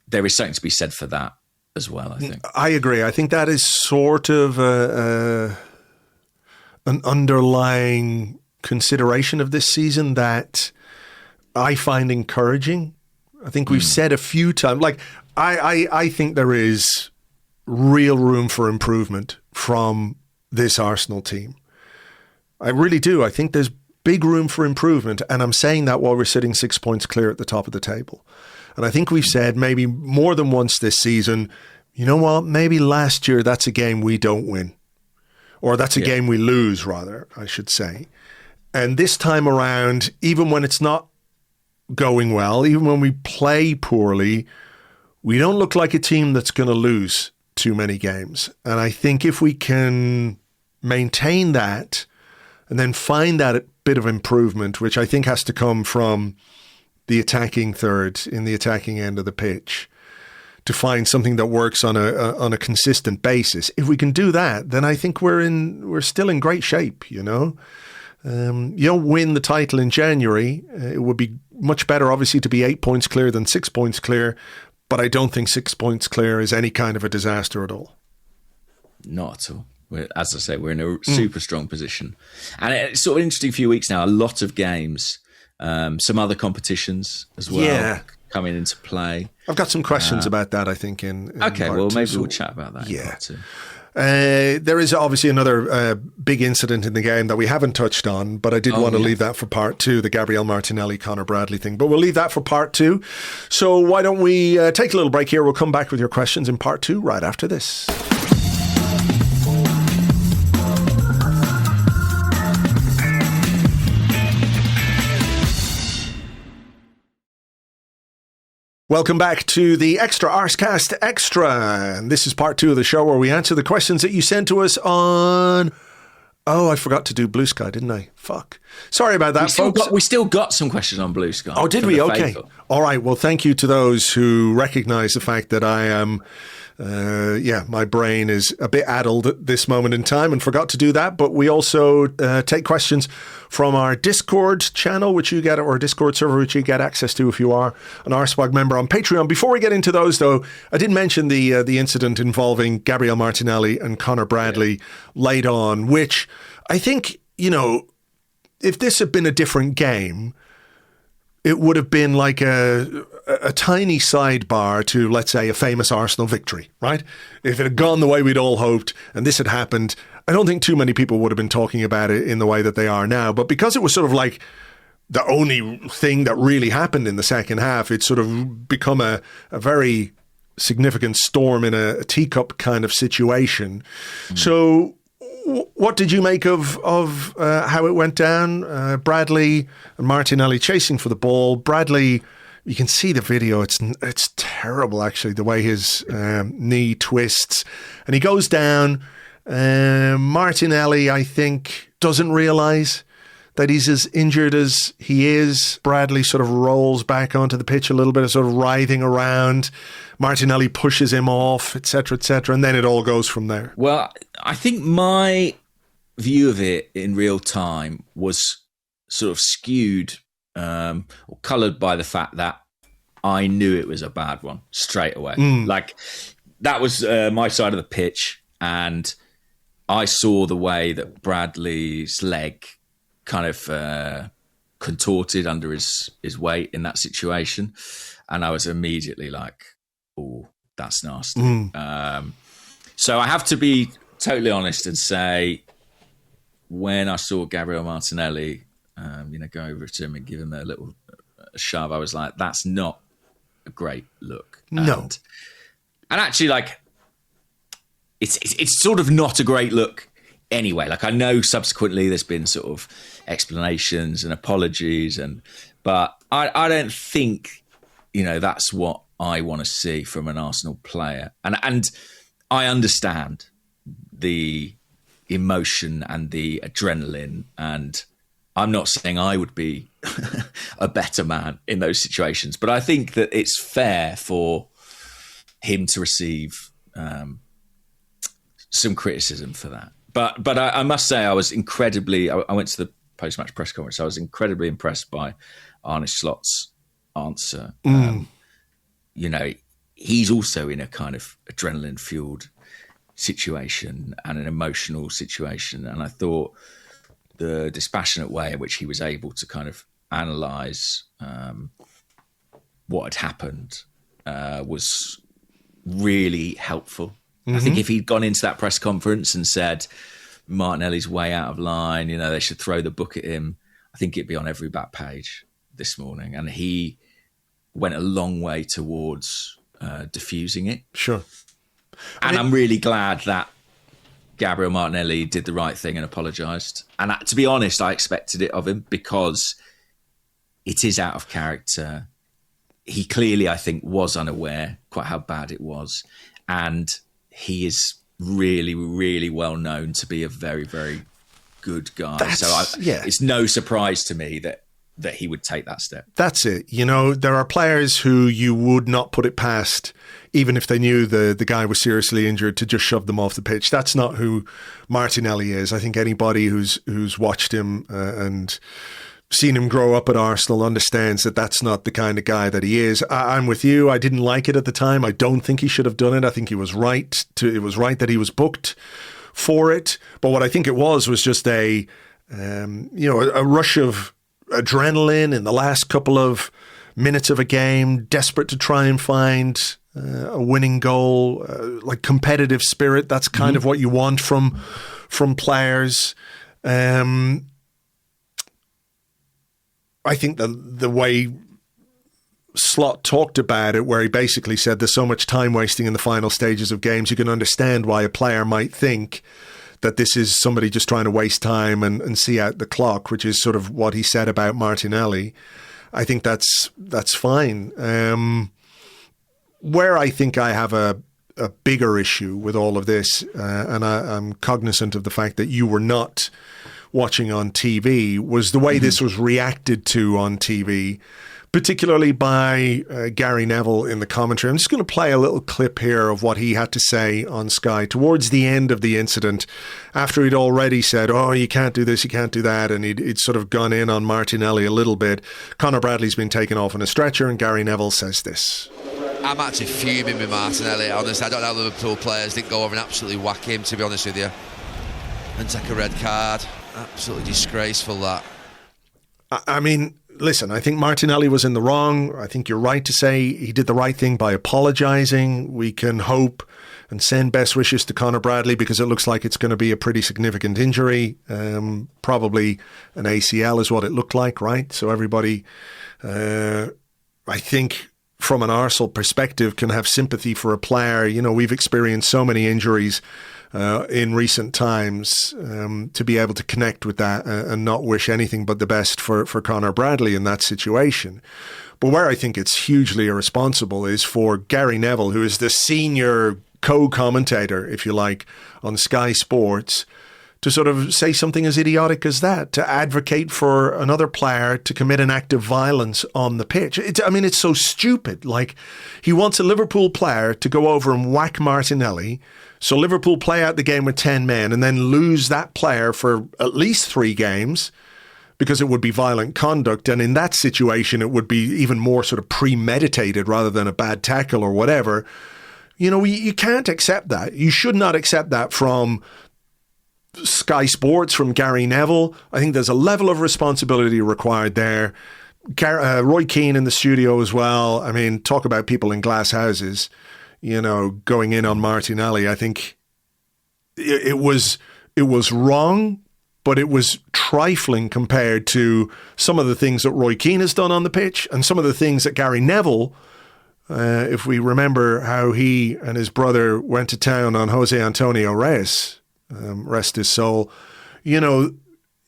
there is something to be said for that as well, I think. I agree. I think that is sort of an underlying consideration of this season that I find encouraging. I think we've said a few times, like, I think there is real room for improvement from this Arsenal team. I really do. I think there's big room for improvement, and I'm saying that while we're sitting 6 points clear at the top of the table. And I think we've said maybe more than once this season, you know what, maybe last year that's a game we don't win, or that's a game we lose, rather, I should say. And this time around, even when it's not going well, even when we play poorly, we don't look like a team that's going to lose too many games. And I think if we can maintain that and then find that bit of improvement, which I think has to come from the attacking third in the attacking end of the pitch, to find something that works on a consistent basis. If we can do that, then I think we're still in great shape, You don't win the title in January. It would be much better, obviously, to be 8 points clear than 6 points clear. But I don't think 6 points clear is any kind of a disaster at all. Not at all. As I say, we're in a super strong position. And it's sort of an interesting few weeks now. A lot of games, some other competitions as well coming into play. I've got some questions about that, I think. Okay, well, maybe we'll chat about that. Yeah. There is obviously another big incident in the game that we haven't touched on, but I did want to leave that for part 2, the Gabriel Martinelli, Conor Bradley thing. But we'll leave that for part 2. So why don't we take a little break here? We'll come back with your questions in part 2 right after this. Welcome back to the Extra Arsecast Extra. And this is part 2 of the show where we answer the questions that you sent to us on... Oh, I forgot to do Blue Sky, didn't I? Fuck. Sorry about that, folks. We still got some questions on Blue Sky. Oh, did we? Okay. All right. Well, thank you to those who recognise the fact that I am... my brain is a bit addled at this moment in time and forgot to do that. But we also take questions from our Discord channel, which you get, or Discord server, which you get access to if you are an Arseblog member on Patreon. Before we get into those, though, I did mention the incident involving Gabriel Martinelli and Conor Bradley late on, which I think, if this had been a different game, it would have been like a tiny sidebar to, let's say, a famous Arsenal victory, right? If it had gone the way we'd all hoped and this had happened, I don't think too many people would have been talking about it in the way that they are now. But because it was sort of like the only thing that really happened in the second half, it's sort of become a very significant storm in a teacup kind of situation. So what did you make of how it went down? Bradley and Martinelli chasing for the ball. Bradley, you can see the video. It's terrible, actually, the way his knee twists. And he goes down. Martinelli, I think, doesn't realise that he's as injured as he is. Bradley sort of rolls back onto the pitch a little bit, sort of writhing around. Martinelli pushes him off, etc., etc., and then it all goes from there. Well, I think my view of it in real time was sort of skewed or coloured by the fact that I knew it was a bad one straight away. Like, that was my side of the pitch, and I saw the way that Bradley's leg kind of contorted under his weight in that situation, and I was immediately like, oh, that's nasty. So I have to be totally honest and say, when I saw Gabriel Martinelli, go over to him and give him a little shove, I was like, that's not a great look. No. And actually, like, it's sort of not a great look anyway. Like, I know subsequently there's been sort of explanations and apologies, but I don't think, that's what I want to see from an Arsenal player. And I understand the emotion and the adrenaline, and I'm not saying I would be a better man in those situations, but I think that it's fair for him to receive some criticism for that. But I must say, I was incredibly... I went to the post-match press conference. I was incredibly impressed by Arne Slot's answer. He's also in a kind of adrenaline-fueled situation and an emotional situation. And I thought the dispassionate way in which he was able to kind of analyse what had happened was really helpful. I think if he'd gone into that press conference and said Martinelli's way out of line, they should throw the book at him, I think it'd be on every back page this morning. And he went a long way towards diffusing it. Sure. And I'm really glad that Gabriel Martinelli did the right thing and apologised. And to be honest, I expected it of him because it is out of character. He clearly, I think, was unaware quite how bad it was. And he is really, really well known to be a very, very good guy. It's no surprise to me that he would take that step. That's it. There are players who you would not put it past, even if they knew the guy was seriously injured, to just shove them off the pitch. That's not who Martinelli is. I think anybody who's watched him and seen him grow up at Arsenal understands that that's not the kind of guy that he is. I'm with you. I didn't like it at the time. I don't think he should have done it. I think he was right. It was right that he was booked for it. But what I think it was just a rush of adrenaline in the last couple of minutes of a game, desperate to try and find a winning goal, like competitive spirit. That's kind of what you want from players. I think the way Slot talked about it, where he basically said there's so much time wasting in the final stages of games, you can understand why a player might think that this is somebody just trying to waste time and see out the clock, which is sort of what he said about Martinelli. I think that's fine. Where I think I have a bigger issue with all of this, and I'm cognizant of the fact that you were not watching on TV, was the way this was reacted to on TV, particularly by Gary Neville in the commentary. I'm just going to play a little clip here of what he had to say on Sky towards the end of the incident, after he'd already said, oh, you can't do this, you can't do that, and he'd sort of gone in on Martinelli a little bit. Conor Bradley's been taken off on a stretcher, and Gary Neville says this. I'm actually fuming with Martinelli, honestly. I don't know how Liverpool players didn't go over and absolutely whack him, to be honest with you, and take a red card. Absolutely disgraceful, that. I mean, listen, I think Martinelli was in the wrong. I think you're right to say he did the right thing by apologising. We can hope and send best wishes to Conor Bradley, because it looks like it's going to be a pretty significant injury. Probably an ACL is what it looked like, right? So everybody, I think, from an Arsenal perspective, can have sympathy for a player. You know, we've experienced so many injuries in recent times, to be able to connect with that and not wish anything but the best for Conor Bradley in that situation. But where I think it's hugely irresponsible is for Gary Neville, who is the senior co-commentator, if you like, on Sky Sports, to sort of say something as idiotic as that, to advocate for another player to commit an act of violence on the pitch. It's so stupid. Like, he wants a Liverpool player to go over and whack Martinelli, so Liverpool play out the game with 10 men and then lose that player for at least 3 games, because it would be violent conduct. And in that situation, it would be even more sort of premeditated rather than a bad tackle or whatever. You know, you can't accept that. You should not accept that from Sky Sports, from Gary Neville. I think there's a level of responsibility required there. Roy Keane in the studio as well. I mean, talk about people in glass houses, you know, going in on Martinelli. I think it was wrong, but it was trifling compared to some of the things that Roy Keane has done on the pitch, and some of the things that Gary Neville, if we remember how he and his brother went to town on Jose Antonio Reyes, rest his soul. You know,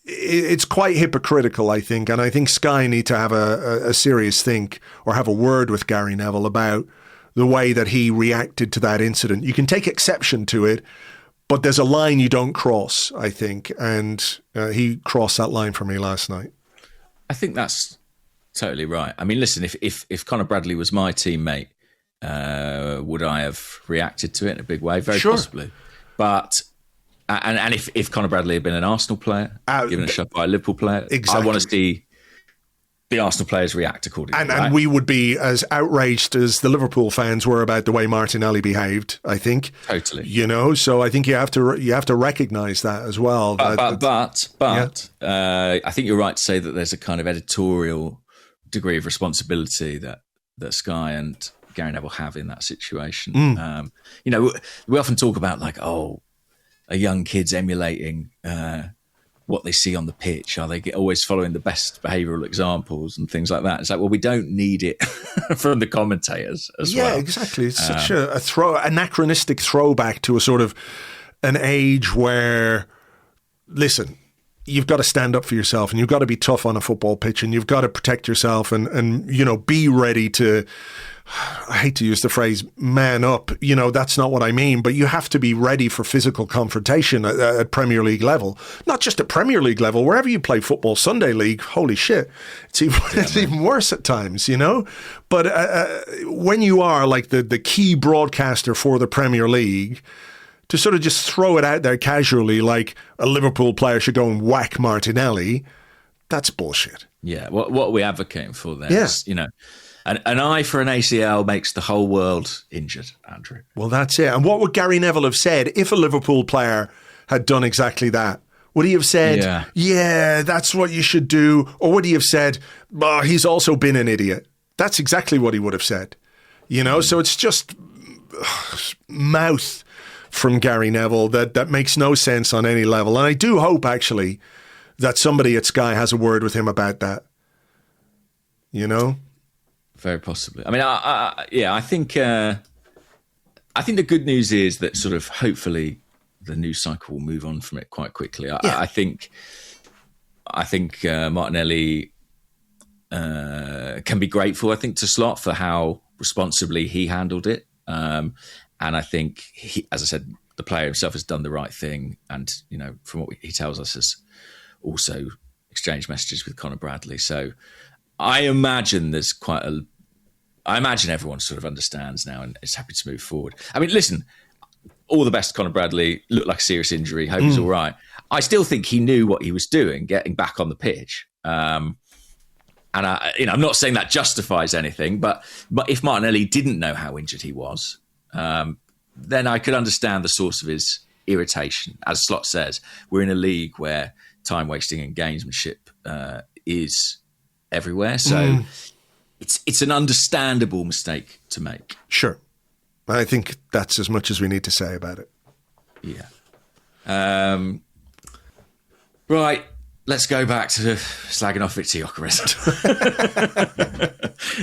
it's quite hypocritical, I think, and I think Sky need to have a serious think, or have a word with Gary Neville about the way that he reacted to that incident. You can take exception to it, but there's a line you don't cross, I think, and he crossed that line for me last night. I think that's totally right. I mean, listen, if Conor Bradley was my teammate, would I have reacted to it in a big way? Very possibly. But and if Conor Bradley had been an Arsenal player, given a shot by a Liverpool player, exactly. I want to see the Arsenal players react accordingly. And we would be as outraged as the Liverpool fans were about the way Martinelli behaved, I think. Totally. You know, so I think you have to recognise that as well. But I think you're right to say that there's a kind of editorial degree of responsibility that Sky and Gary Neville have in that situation. You know, we often talk about like, a young kid's emulating what they see on the pitch. Are they always following the best behavioural examples and things like that? It's like, well, we don't need it from the commentators as well. Yeah, exactly. It's such a anachronistic throwback to a sort of an age where, listen, you've got to stand up for yourself, and you've got to be tough on a football pitch, and you've got to protect yourself and you know, be ready to, I hate to use the phrase man up, you know, that's not what I mean, but you have to be ready for physical confrontation at Premier League level. Not just at Premier League level, wherever you play football, Sunday League, holy shit, it's even worse at times, you know? But when you are like the key broadcaster for the Premier League, to sort of just throw it out there casually like a Liverpool player should go and whack Martinelli, that's bullshit. Yeah, what are we advocating for there is, you know, an eye for an ACL makes the whole world injured, Andrew. Well, that's it. And what would Gary Neville have said if a Liverpool player had done exactly that? Would he have said, yeah, that's what you should do? Or would he have said, he's also been an idiot? That's exactly what he would have said. You know, so it's just mouth from Gary Neville that makes no sense on any level. And I do hope, actually, that somebody at Sky has a word with him about that. You know? Very possibly. I mean, I think the good news is that sort of hopefully the news cycle will move on from it quite quickly. I think Martinelli can be grateful, I think, to Slot for how responsibly he handled it. And I think, as I said, the player himself has done the right thing. And, you know, from what he tells us, has also exchanged messages with Conor Bradley. So I imagine I imagine everyone sort of understands now and is happy to move forward. I mean, listen, all the best to Conor Bradley. Looked like a serious injury. Hope he's all right. I still think he knew what he was doing, getting back on the pitch. And I'm not saying that justifies anything, but if Martinelli didn't know how injured he was, then I could understand the source of his irritation. As Slot says, we're in a league where time wasting and gamesmanship is everywhere. So it's an understandable mistake to make. Sure. I think that's as much as we need to say about it. Yeah. Right. Let's go back to slagging off Viktor Gyökeres.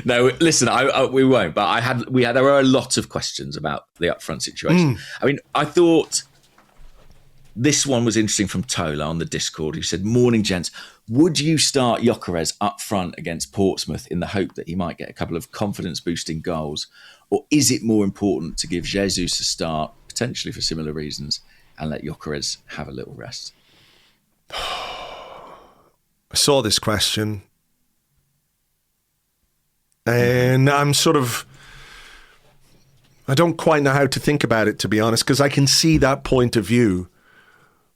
No, listen, we won't. But there were a lot of questions about the upfront situation. I mean, I thought this one was interesting from Tola on the Discord, who said, "Morning, gents. Would you start Gyökeres up front against Portsmouth in the hope that he might get a couple of confidence-boosting goals, or is it more important to give Jesus a start, potentially for similar reasons, and let Gyökeres have a little rest?" I saw this question and I don't quite know how to think about it, to be honest, because I can see that point of view.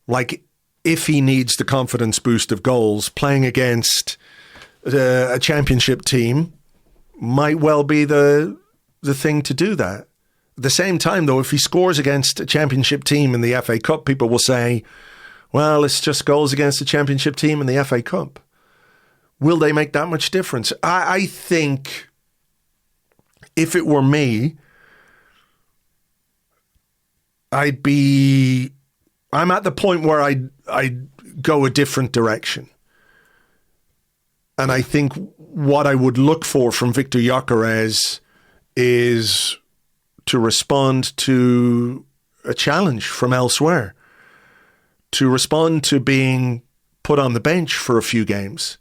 Like, if he needs the confidence boost of goals, playing against a championship team might well be the thing to do that. At the same time, though, if he scores against a championship team in the FA Cup, people will say, well, it's just goals against a championship team in the FA Cup. Will they make that much difference? I think if it were me, I'm at the point where I'd go a different direction. And I think what I would look for from Viktor Gyökeres is to respond to a challenge from elsewhere, to respond to being put on the bench for a few games.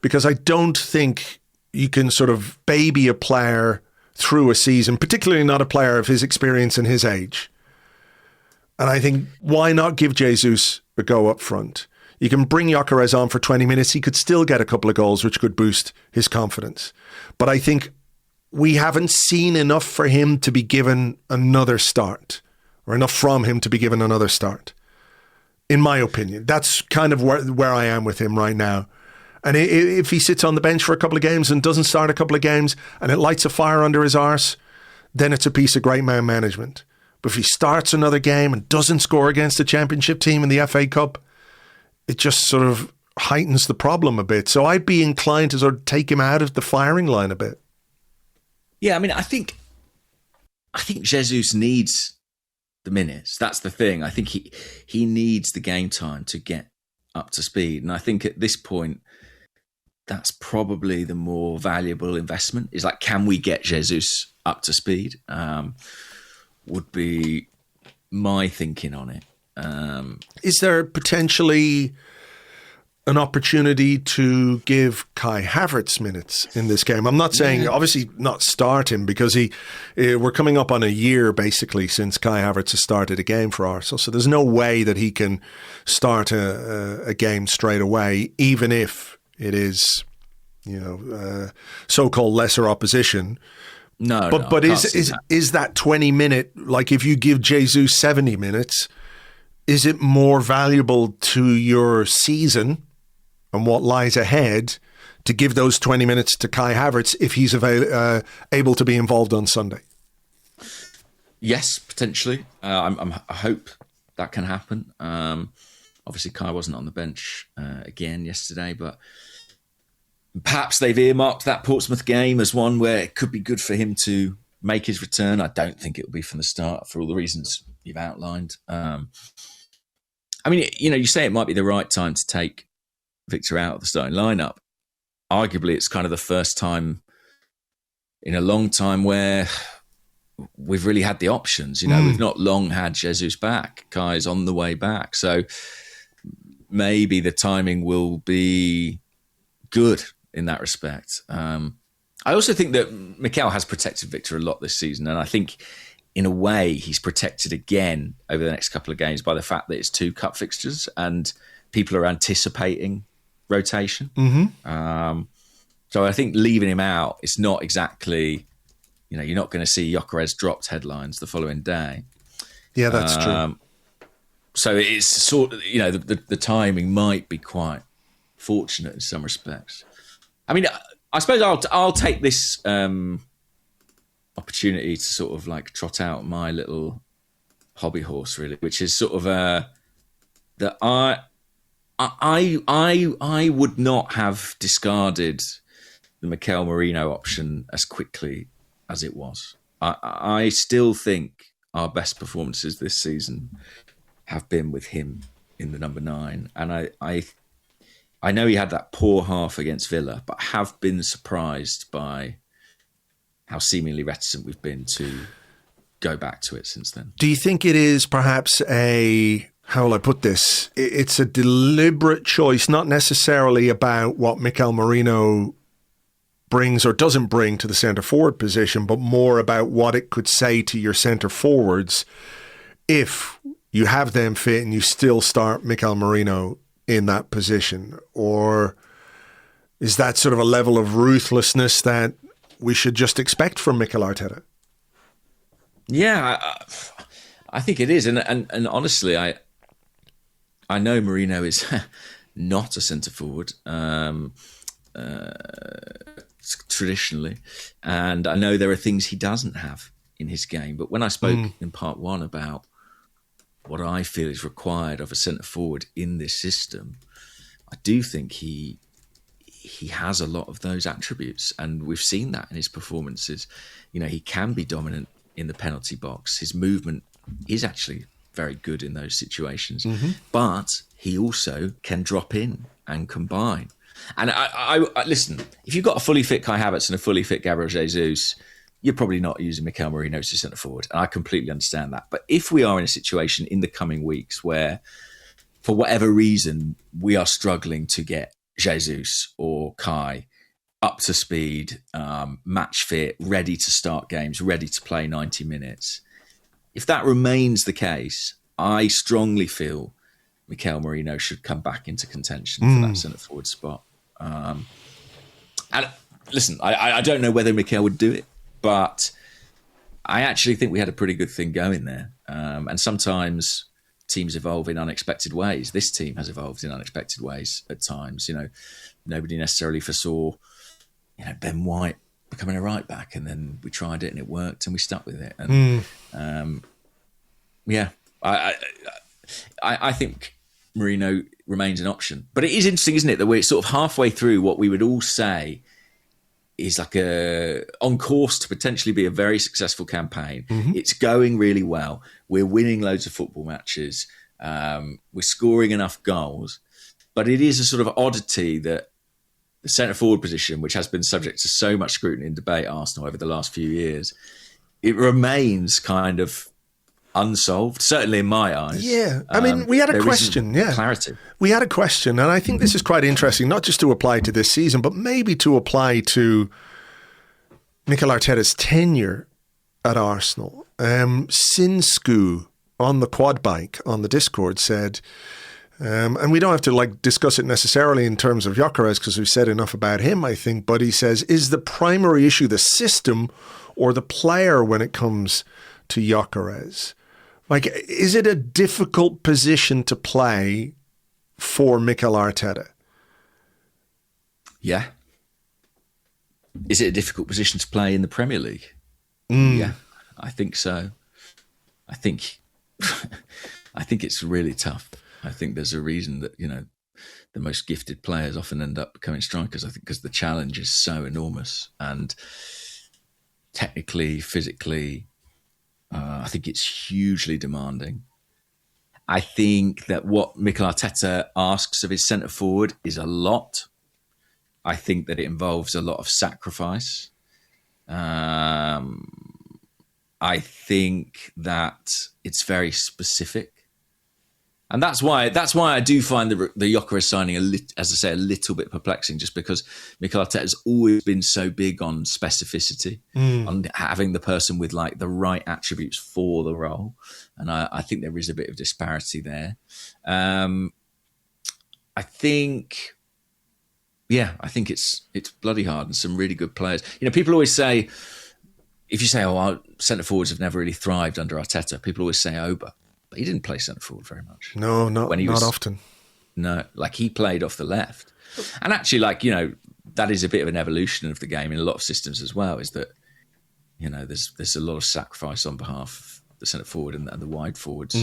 Because I don't think you can sort of baby a player through a season, particularly not a player of his experience and his age. And I think, why not give Jesus a go up front? You can bring Gyökeres on for 20 minutes. He could still get a couple of goals, which could boost his confidence. But I think we haven't seen enough for him to be given another start, or enough from him to be given another start. In my opinion, that's kind of where I am with him right now. And if he sits on the bench for a couple of games and doesn't start a couple of games and it lights a fire under his arse, then it's a piece of great man management. But if he starts another game and doesn't score against a championship team in the FA Cup, it just sort of heightens the problem a bit. So I'd be inclined to sort of take him out of the firing line a bit. Yeah, I mean, I think Jesus needs the minutes. That's the thing. I think he needs the game time to get up to speed. And I think at this point, that's probably the more valuable investment. Is like, can we get Jesus up to speed? Would be my thinking on it. Is there potentially an opportunity to give Kai Havertz minutes in this game? I'm not saying, obviously, not start him, because we're coming up on a year, basically, since Kai Havertz has started a game for Arsenal. So there's no way that he can start a game straight away, even if it is, so-called lesser opposition. But is that 20 minute, like if you give Jesus 70 minutes, is it more valuable to your season and what lies ahead to give those 20 minutes to Kai Havertz if he's able to be involved on Sunday? Yes, potentially. I hope that can happen. Obviously, Kai wasn't on the bench again yesterday, but perhaps they've earmarked that Portsmouth game as one where it could be good for him to make his return. I don't think it will be from the start for all the reasons you've outlined. I mean, you say it might be the right time to take Viktor out of the starting lineup. Arguably, it's kind of the first time in a long time where we've really had the options. We've not long had Jesus back. Kai's on the way back. So maybe the timing will be good in that respect. I also think that Mikel has protected Viktor a lot this season. And I think in a way he's protected again over the next couple of games by the fact that it's 2 cup fixtures and people are anticipating rotation. So I think leaving him out, it's not exactly, you're not going to see Gyökeres dropped headlines the following day. Yeah, that's true. So it's sort of, the timing might be quite fortunate in some respects. I mean, I suppose I'll take this opportunity to sort of like trot out my little hobby horse, really, which is sort of that I would not have discarded the Mikel Merino option as quickly as it was. I still think our best performances this season have been with him in the number 9, and I know he had that poor half against Villa, but I have been surprised by how seemingly reticent we've been to go back to it since then. Do you think it is perhaps how will I put this? It's a deliberate choice, not necessarily about what Mikel Merino brings or doesn't bring to the centre forward position, but more about what it could say to your centre forwards if you have them fit and you still start Mikel Merino in that position? Or is that sort of a level of ruthlessness that we should just expect from Mikel Arteta? Yeah, I think it is. And honestly, I know Merino is not a centre forward traditionally, and I know there are things he doesn't have in his game. But when I spoke in part 1 about what I feel is required of a centre forward in this system, I do think he has a lot of those attributes, and we've seen that in his performances. He can be dominant in the penalty box. His movement is actually very good in those situations, but he also can drop in and combine. And I listen, if you've got a fully fit Kai Havertz and a fully fit Gabriel Jesus, you're probably not using Mikel Merino as a centre forward, and I completely understand that. But if we are in a situation in the coming weeks where, for whatever reason, we are struggling to get Jesus or Kai up to speed, match fit, ready to start games, ready to play 90 minutes, if that remains the case, I strongly feel Mikel Merino should come back into contention for that centre forward spot. And listen, I don't know whether Mikel would do it, but I actually think we had a pretty good thing going there. And sometimes teams evolve in unexpected ways. This team has evolved in unexpected ways at times. Nobody necessarily foresaw, Ben White becoming a right back, and then we tried it and it worked and we stuck with it. And I think Merino remains an option. But it is interesting, isn't it, that we're sort of halfway through what we would all say is like on course to potentially be a very successful campaign. It's going really well. We're winning loads of football matches. We're scoring enough goals. But it is a sort of oddity that the centre-forward position, which has been subject to so much scrutiny and debate at Arsenal over the last few years, it remains kind of unsolved, certainly in my eyes. Yeah. I mean, we had a question. Yeah. Clarity. We had a question, and I think this is quite interesting, not just to apply to this season, but maybe to apply to Mikel Arteta's tenure at Arsenal. Sinsku on the quad bike on the Discord said, and we don't have to discuss it necessarily in terms of Gyökeres because we've said enough about him, I think, but he says, is the primary issue the system or the player when it comes to Gyökeres? Is it a difficult position to play for Mikel Arteta? Yeah. Is it a difficult position to play in the Premier League? Yeah, I think so. I think it's really tough. I think there's a reason that, the most gifted players often end up becoming strikers, I think, because the challenge is so enormous. And technically, physically. I think it's hugely demanding. I think that what Mikel Arteta asks of his centre forward is a lot. I think that it involves a lot of sacrifice. I think that it's very specific. And that's why I do find the Gyökeres signing, as I say, a little bit perplexing, just because Mikel Arteta has always been so big on specificity, on having the person with like the right attributes for the role. And I think there is a bit of disparity there. I think it's bloody hard, and some really good players. You know, people always say, if you say, our centre forwards have never really thrived under Arteta, people always say Oba. But he didn't play centre forward very much. No, not often. No, like he played off the left. And actually, like, you know, that is a bit of an evolution of the game in a lot of systems as well, is that, you know, there's a lot of sacrifice on behalf of the centre forward, and the wide forwards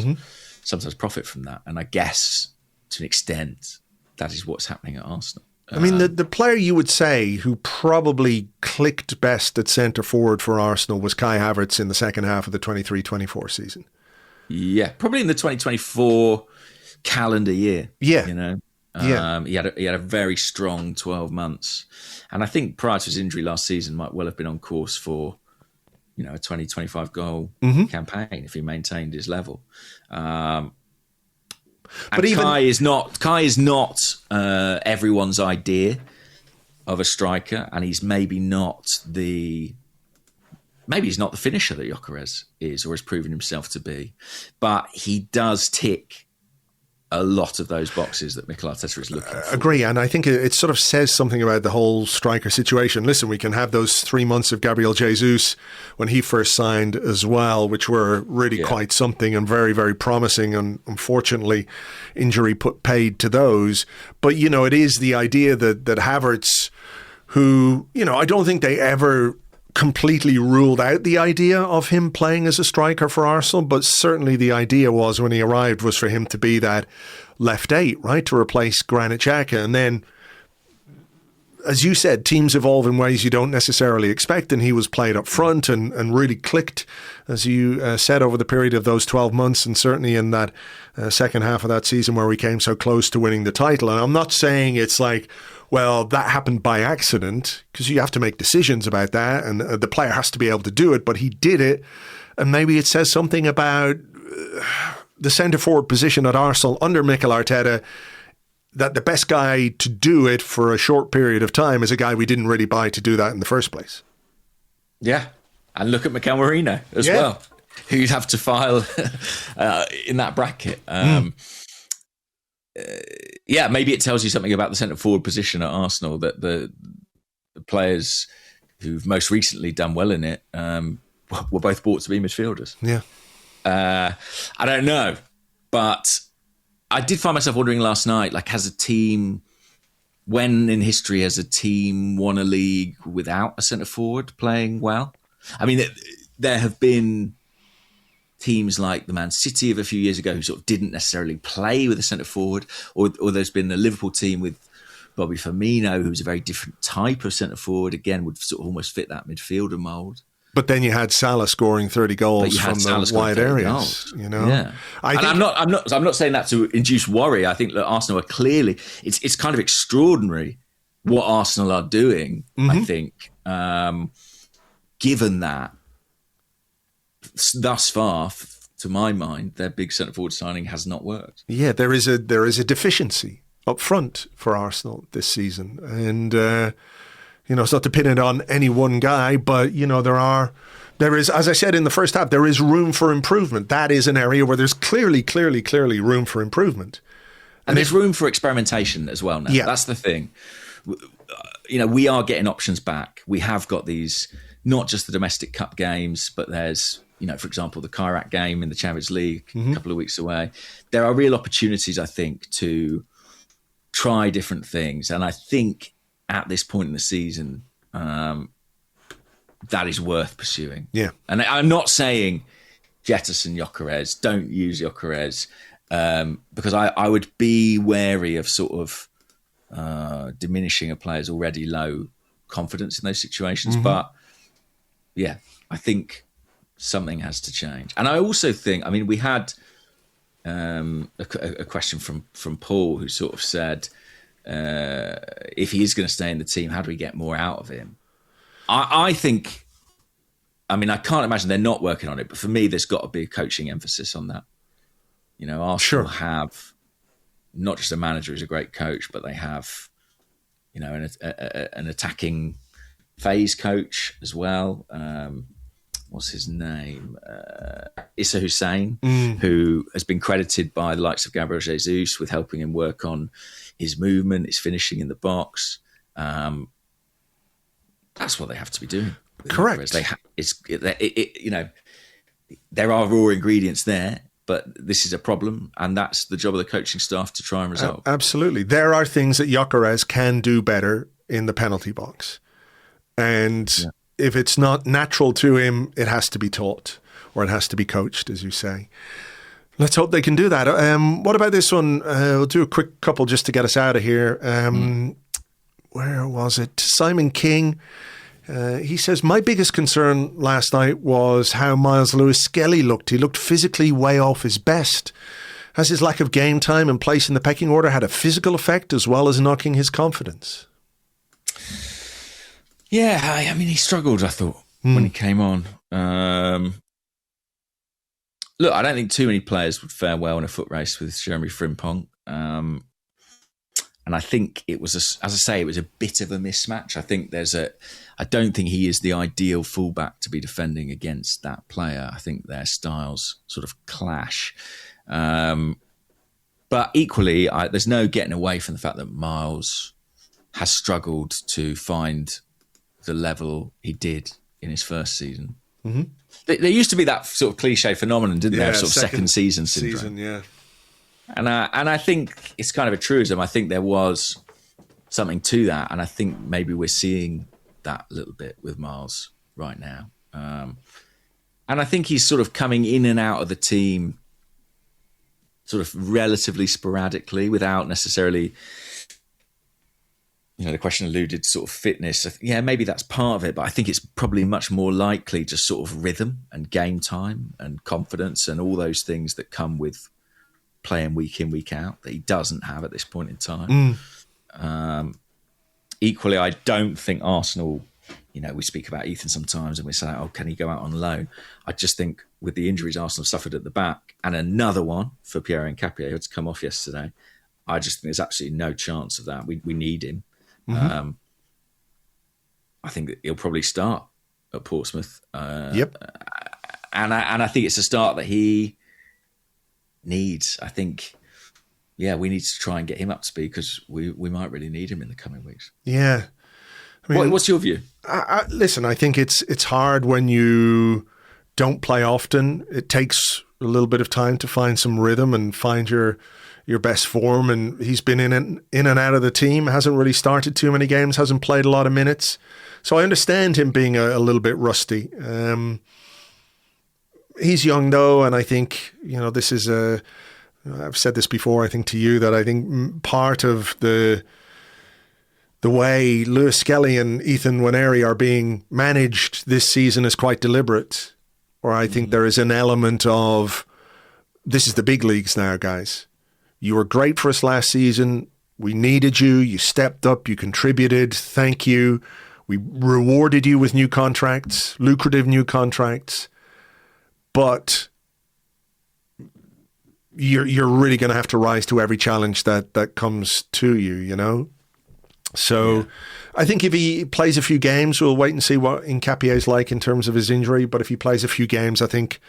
sometimes profit from that. And I guess, to an extent, that is what's happening at Arsenal. I mean, the player you would say who probably clicked best at centre forward for Arsenal was Kai Havertz in the second half of the 23-24 season. Yeah, probably in the 2024 calendar year. Yeah. You know, he had a very strong 12 months. And I think prior to his injury last season might well have been on course for, you know, a 20-25 goal campaign if he maintained his level. But Kai is not everyone's idea of a striker, and he's maybe not the finisher that Gyökeres is, or has proven himself to be, but he does tick a lot of those boxes that Mikel Arteta is looking for. Agree, and I think it sort of says something about the whole striker situation. Listen, we can have those 3 months of Gabriel Jesus when he first signed as well, which were really quite something and very, very promising, and unfortunately injury put paid to those. But, you know, it is the idea that Havertz, who, you know, I don't think they ever completely ruled out the idea of him playing as a striker for Arsenal, but certainly the idea was, when he arrived, was for him to be that left eight, right, to replace Granit Xhaka. And then, as you said, teams evolve in ways you don't necessarily expect, and he was played up front and really clicked, as you said, over the period of those 12 months, and certainly in that second half of that season where we came so close to winning the title. And I'm not saying it's like, well, that happened by accident, because you have to make decisions about that, and the player has to be able to do it, but he did it. And maybe it says something about the centre-forward position at Arsenal under Mikel Arteta, that the best guy to do it for a short period of time is a guy we didn't really buy to do that in the first place. Yeah, and look at Mikel Merino as well, who you'd have to file in that bracket. Yeah, maybe it tells you something about the centre-forward position at Arsenal, that the players who've most recently done well in it were both bought to be midfielders. Yeah. I don't know, but I did find myself wondering last night, like, when in history has a team won a league without a centre-forward playing well? I mean, there have been teams like the Man City of a few years ago who sort of didn't necessarily play with a centre-forward, or there's been the Liverpool team with Bobby Firmino, who's a very different type of centre-forward, again, would sort of almost fit that midfielder mould. But then you had Salah scoring 30 goals from the wide areas, you know. Yeah, I'm not saying that to induce worry. I think that Arsenal are clearly, it's kind of extraordinary what Arsenal are doing. I think, given that thus far, to my mind, their big centre forward signing has not worked. Yeah, there is a deficiency up front for Arsenal this season, and you know, it's not to pin it on any one guy, but you know, there is, as I said in the first half, there is room for improvement. That is an area where there's clearly room for improvement, and there's room for experimentation as well. Now, that's the thing. You know, we are getting options back. We have got these, not just the domestic cup games, but there's, you know, for example, the Chirac game in the Champions League a couple of weeks away. There are real opportunities, I think, to try different things. And I think at this point in the season, that is worth pursuing. Yeah. And I'm not saying jettison Gyökeres, don't use Gyökeres, because I would be wary of sort of diminishing a player's already low confidence in those situations. But yeah, I think something has to change. And I also think, I mean, we had a question from Paul, who sort of said, if he is going to stay in the team, how do we get more out of him? I think, I mean, I can't imagine they're not working on it, but for me, there's got to be a coaching emphasis on that. You know, Arsenal have not just a manager who's a great coach, but they have, you know, an attacking phase coach as well. What's his name? Issa Hussein, who has been credited by the likes of Gabriel Jesus with helping him work on his movement, his finishing in the box. That's what they have to be doing. Correct. You know, there are raw ingredients there, but this is a problem, and that's the job of the coaching staff to try and resolve. Absolutely. There are things that Gyökeres can do better in the penalty box. And if it's not natural to him, it has to be taught, or it has to be coached, as you say. Let's hope they can do that. What about this one? We'll do a quick couple just to get us out of here. Where was it? Simon King. He says, my biggest concern last night was how Myles Lewis-Skelly looked. He looked physically way off his best. Has his lack of game time and place in the pecking order had a physical effect as well as knocking his confidence? Yeah, I mean, he struggled, I thought, when he came on. Look, I don't think too many players would fare well in a foot race with Jeremy Frimpong. And I think it was, as I say, it was a bit of a mismatch. I think I don't think he is the ideal fullback to be defending against that player. I think their styles sort of clash. But equally, there's no getting away from the fact that Myles has struggled to find the level he did in his first season. Mm-hmm. There used to be that sort of cliche phenomenon, didn't there? Sort of second season syndrome. And I think it's kind of a truism. I think there was something to that, and I think maybe we're seeing that a little bit with Myles right now. And I think he's sort of coming in and out of the team sort of relatively sporadically without necessarily, you know, the question alluded to sort of fitness. Yeah, maybe that's part of it, but I think it's probably much more likely just sort of rhythm and game time and confidence and all those things that come with playing week in, week out that he doesn't have at this point in time. Equally, I don't think Arsenal, you know, we speak about Ethan sometimes and we say, oh, can he go out on loan? I just think with the injuries Arsenal suffered at the back and another one for Pierre Nketiah who had to come off yesterday, I just think there's absolutely no chance of that. We need him. I think that he'll probably start at Portsmouth. And I think it's a start that he needs. I think, we need to try and get him up to speed because we might really need him in the coming weeks. Yeah. I mean, what's your view? Listen, I think it's hard when you don't play often. It takes a little bit of time to find some rhythm and find your best form. And he's been in and out of the team, hasn't really started too many games, hasn't played a lot of minutes. So I understand him being a little bit rusty. He's young though, and I think, you know, this is I've said this before, I think to you, that I think part of the way Lewis-Skelly and Ethan Nwaneri are being managed this season is quite deliberate. Or I think there is an element of, this is the big leagues now, guys. You were great for us last season. We needed you. You stepped up. You contributed. Thank you. We rewarded you with new contracts, lucrative new contracts. But you're really going to have to rise to every challenge that comes to you, you know? So I think if he plays a few games, we'll wait and see what Nketiah is like in terms of his injury. But if he plays a few games, I think,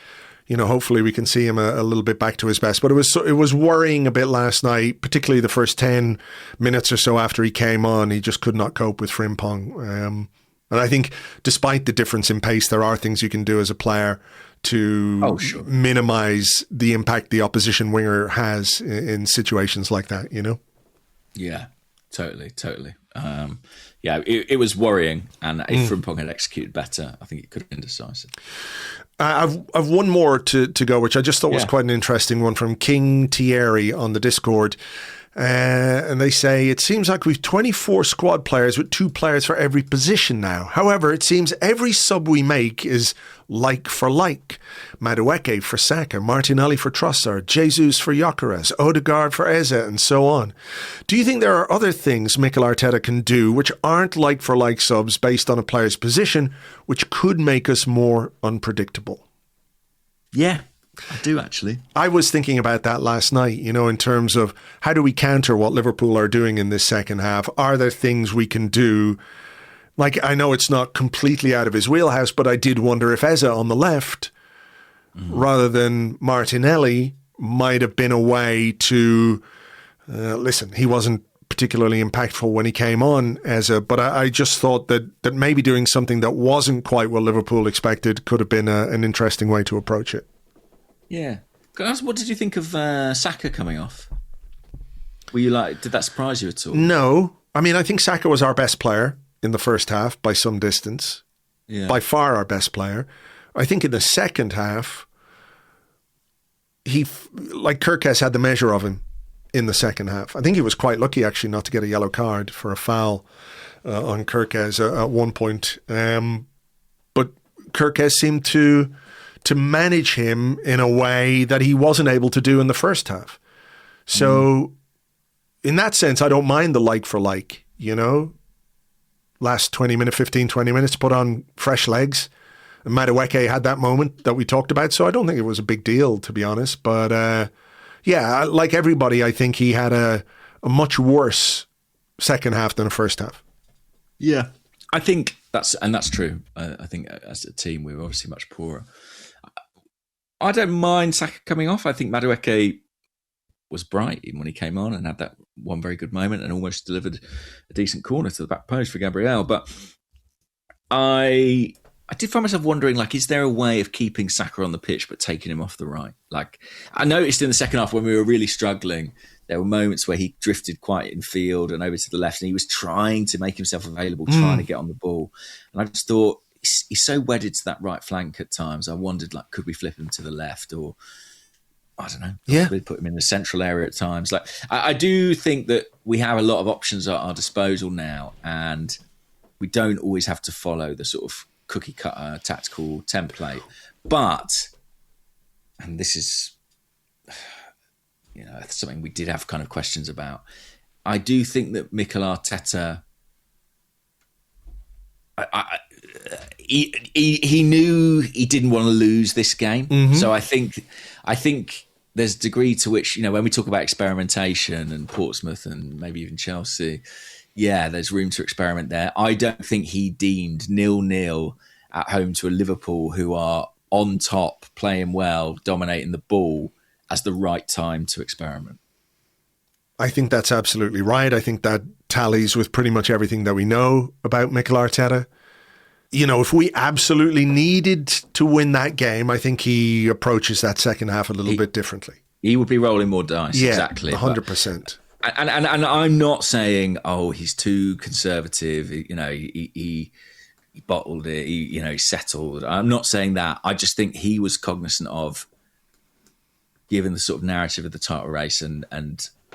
you know, hopefully we can see him a little bit back to his best. But it was worrying a bit last night, particularly the first 10 minutes or so after he came on. He just could not cope with Frimpong. And I think despite the difference in pace, there are things you can do as a player to minimize the impact the opposition winger has in situations like that, you know? Yeah, totally. It was worrying. And if Frimpong had executed better, I think it could have been decisive. I've one more to go, which I just thought was quite an interesting one from King Thierry on the Discord. And they say, it seems like we've 24 squad players with 2 players for every position now. However, it seems every sub we make is like for like. Madueke for Saka, Martinelli for Trossard, Jesus for Gyökeres, Odegaard for Eze, and so on. Do you think there are other things Mikel Arteta can do which aren't like for like subs based on a player's position, which could make us more unpredictable? Yeah. I do, actually. I was thinking about that last night, in terms of how do we counter what Liverpool are doing in this second half? Are there things we can do? Like, I know it's not completely out of his wheelhouse, but I did wonder if Eze on the left, rather than Martinelli, might have been a way to, listen, he wasn't particularly impactful when he came on, Eze, but I just thought that maybe doing something that wasn't quite what Liverpool expected could have been an interesting way to approach it. Yeah. Can I ask, what did you think of Saka coming off? Did that surprise you at all? No. I mean, I think Saka was our best player in the first half by some distance. Yeah. By far our best player. I think in the second half, Gyökeres had the measure of him in the second half. I think he was quite lucky, actually, not to get a yellow card for a foul on Gyökeres at one point. But Gyökeres seemed to manage him in a way that he wasn't able to do in the first half. So in that sense, I don't mind the like for like, last 20 minutes, put on fresh legs. And Madueke had that moment that we talked about. So I don't think it was a big deal, to be honest. But yeah, like everybody, I think he had a much worse second half than a first half. Yeah, I think that's true. I think as a team, we were obviously much poorer. I don't mind Saka coming off. I think Madueke was bright even when he came on and had that one very good moment and almost delivered a decent corner to the back post for Gabriel. But I did find myself wondering, is there a way of keeping Saka on the pitch but taking him off the right? I noticed in the second half when we were really struggling, there were moments where he drifted quite in field and over to the left and he was trying to make himself available, trying to get on the ball. And I just thought, he's so wedded to that right flank at times. I wondered, could we flip him to the left or, I don't know, possibly put him in the central area at times. I do think that we have a lot of options at our disposal now and we don't always have to follow the sort of cookie cutter tactical template. But, and this is, something we did have kind of questions about, I do think that Mikel Arteta, he knew he didn't want to lose this game. Mm-hmm. So I think there's a degree to which, when we talk about experimentation and Portsmouth and maybe even Chelsea, there's room to experiment there. I don't think he deemed 0-0 at home to a Liverpool who are on top, playing well, dominating the ball as the right time to experiment. I think that's absolutely right. I think that tallies with pretty much everything that we know about Mikel Arteta. If we absolutely needed to win that game, I think he approaches that second half a little bit differently. He would be rolling more dice, exactly. 100%. And I'm not saying, he's too conservative, he bottled it, he settled. I'm not saying that. I just think he was cognizant of, given the sort of narrative of the title race and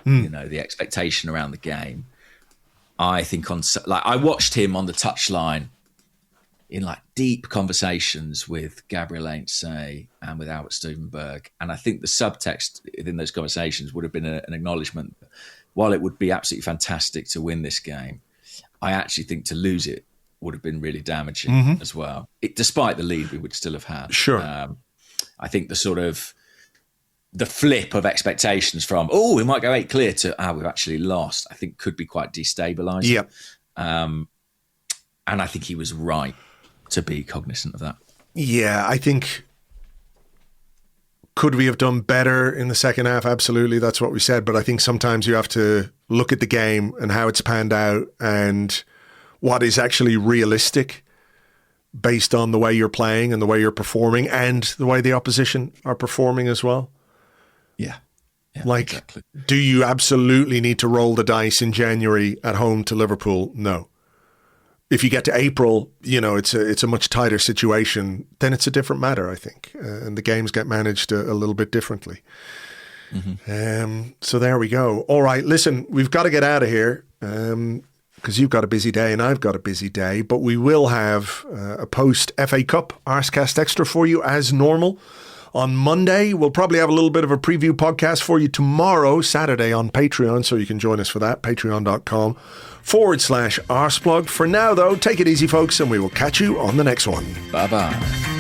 the expectation around the game. I think I watched him on the touchline in deep conversations with Gabriel Martinelli and with Albert Stuivenberg. And I think the subtext within those conversations would have been an acknowledgement that while it would be absolutely fantastic to win this game, I actually think to lose it would have been really damaging as well. Despite the lead we would still have had. Sure. I think the sort of the flip of expectations from, we might go 8 clear to, we've actually lost, I think could be quite destabilising. Yep. And I think he was right to be cognizant of that. Yeah, I think, could we have done better in the second half? Absolutely, that's what we said. But I think sometimes you have to look at the game and how it's panned out and what is actually realistic based on the way you're playing and the way you're performing and the way the opposition are performing as well. Yeah. Exactly. Do you absolutely need to roll the dice in January at home to Liverpool? No. If you get to April, it's a much tighter situation, then it's a different matter, I think. And the games get managed a little bit differently. So there we go. All right, listen, we've got to get out of here because you've got a busy day and I've got a busy day, but we will have a post-FA Cup Arsecast Extra for you as normal. On Monday, we'll probably have a little bit of a preview podcast for you tomorrow, Saturday, on Patreon, so you can join us for that, patreon.com/Arseblog. For now, though, take it easy, folks, and we will catch you on the next one. Bye-bye.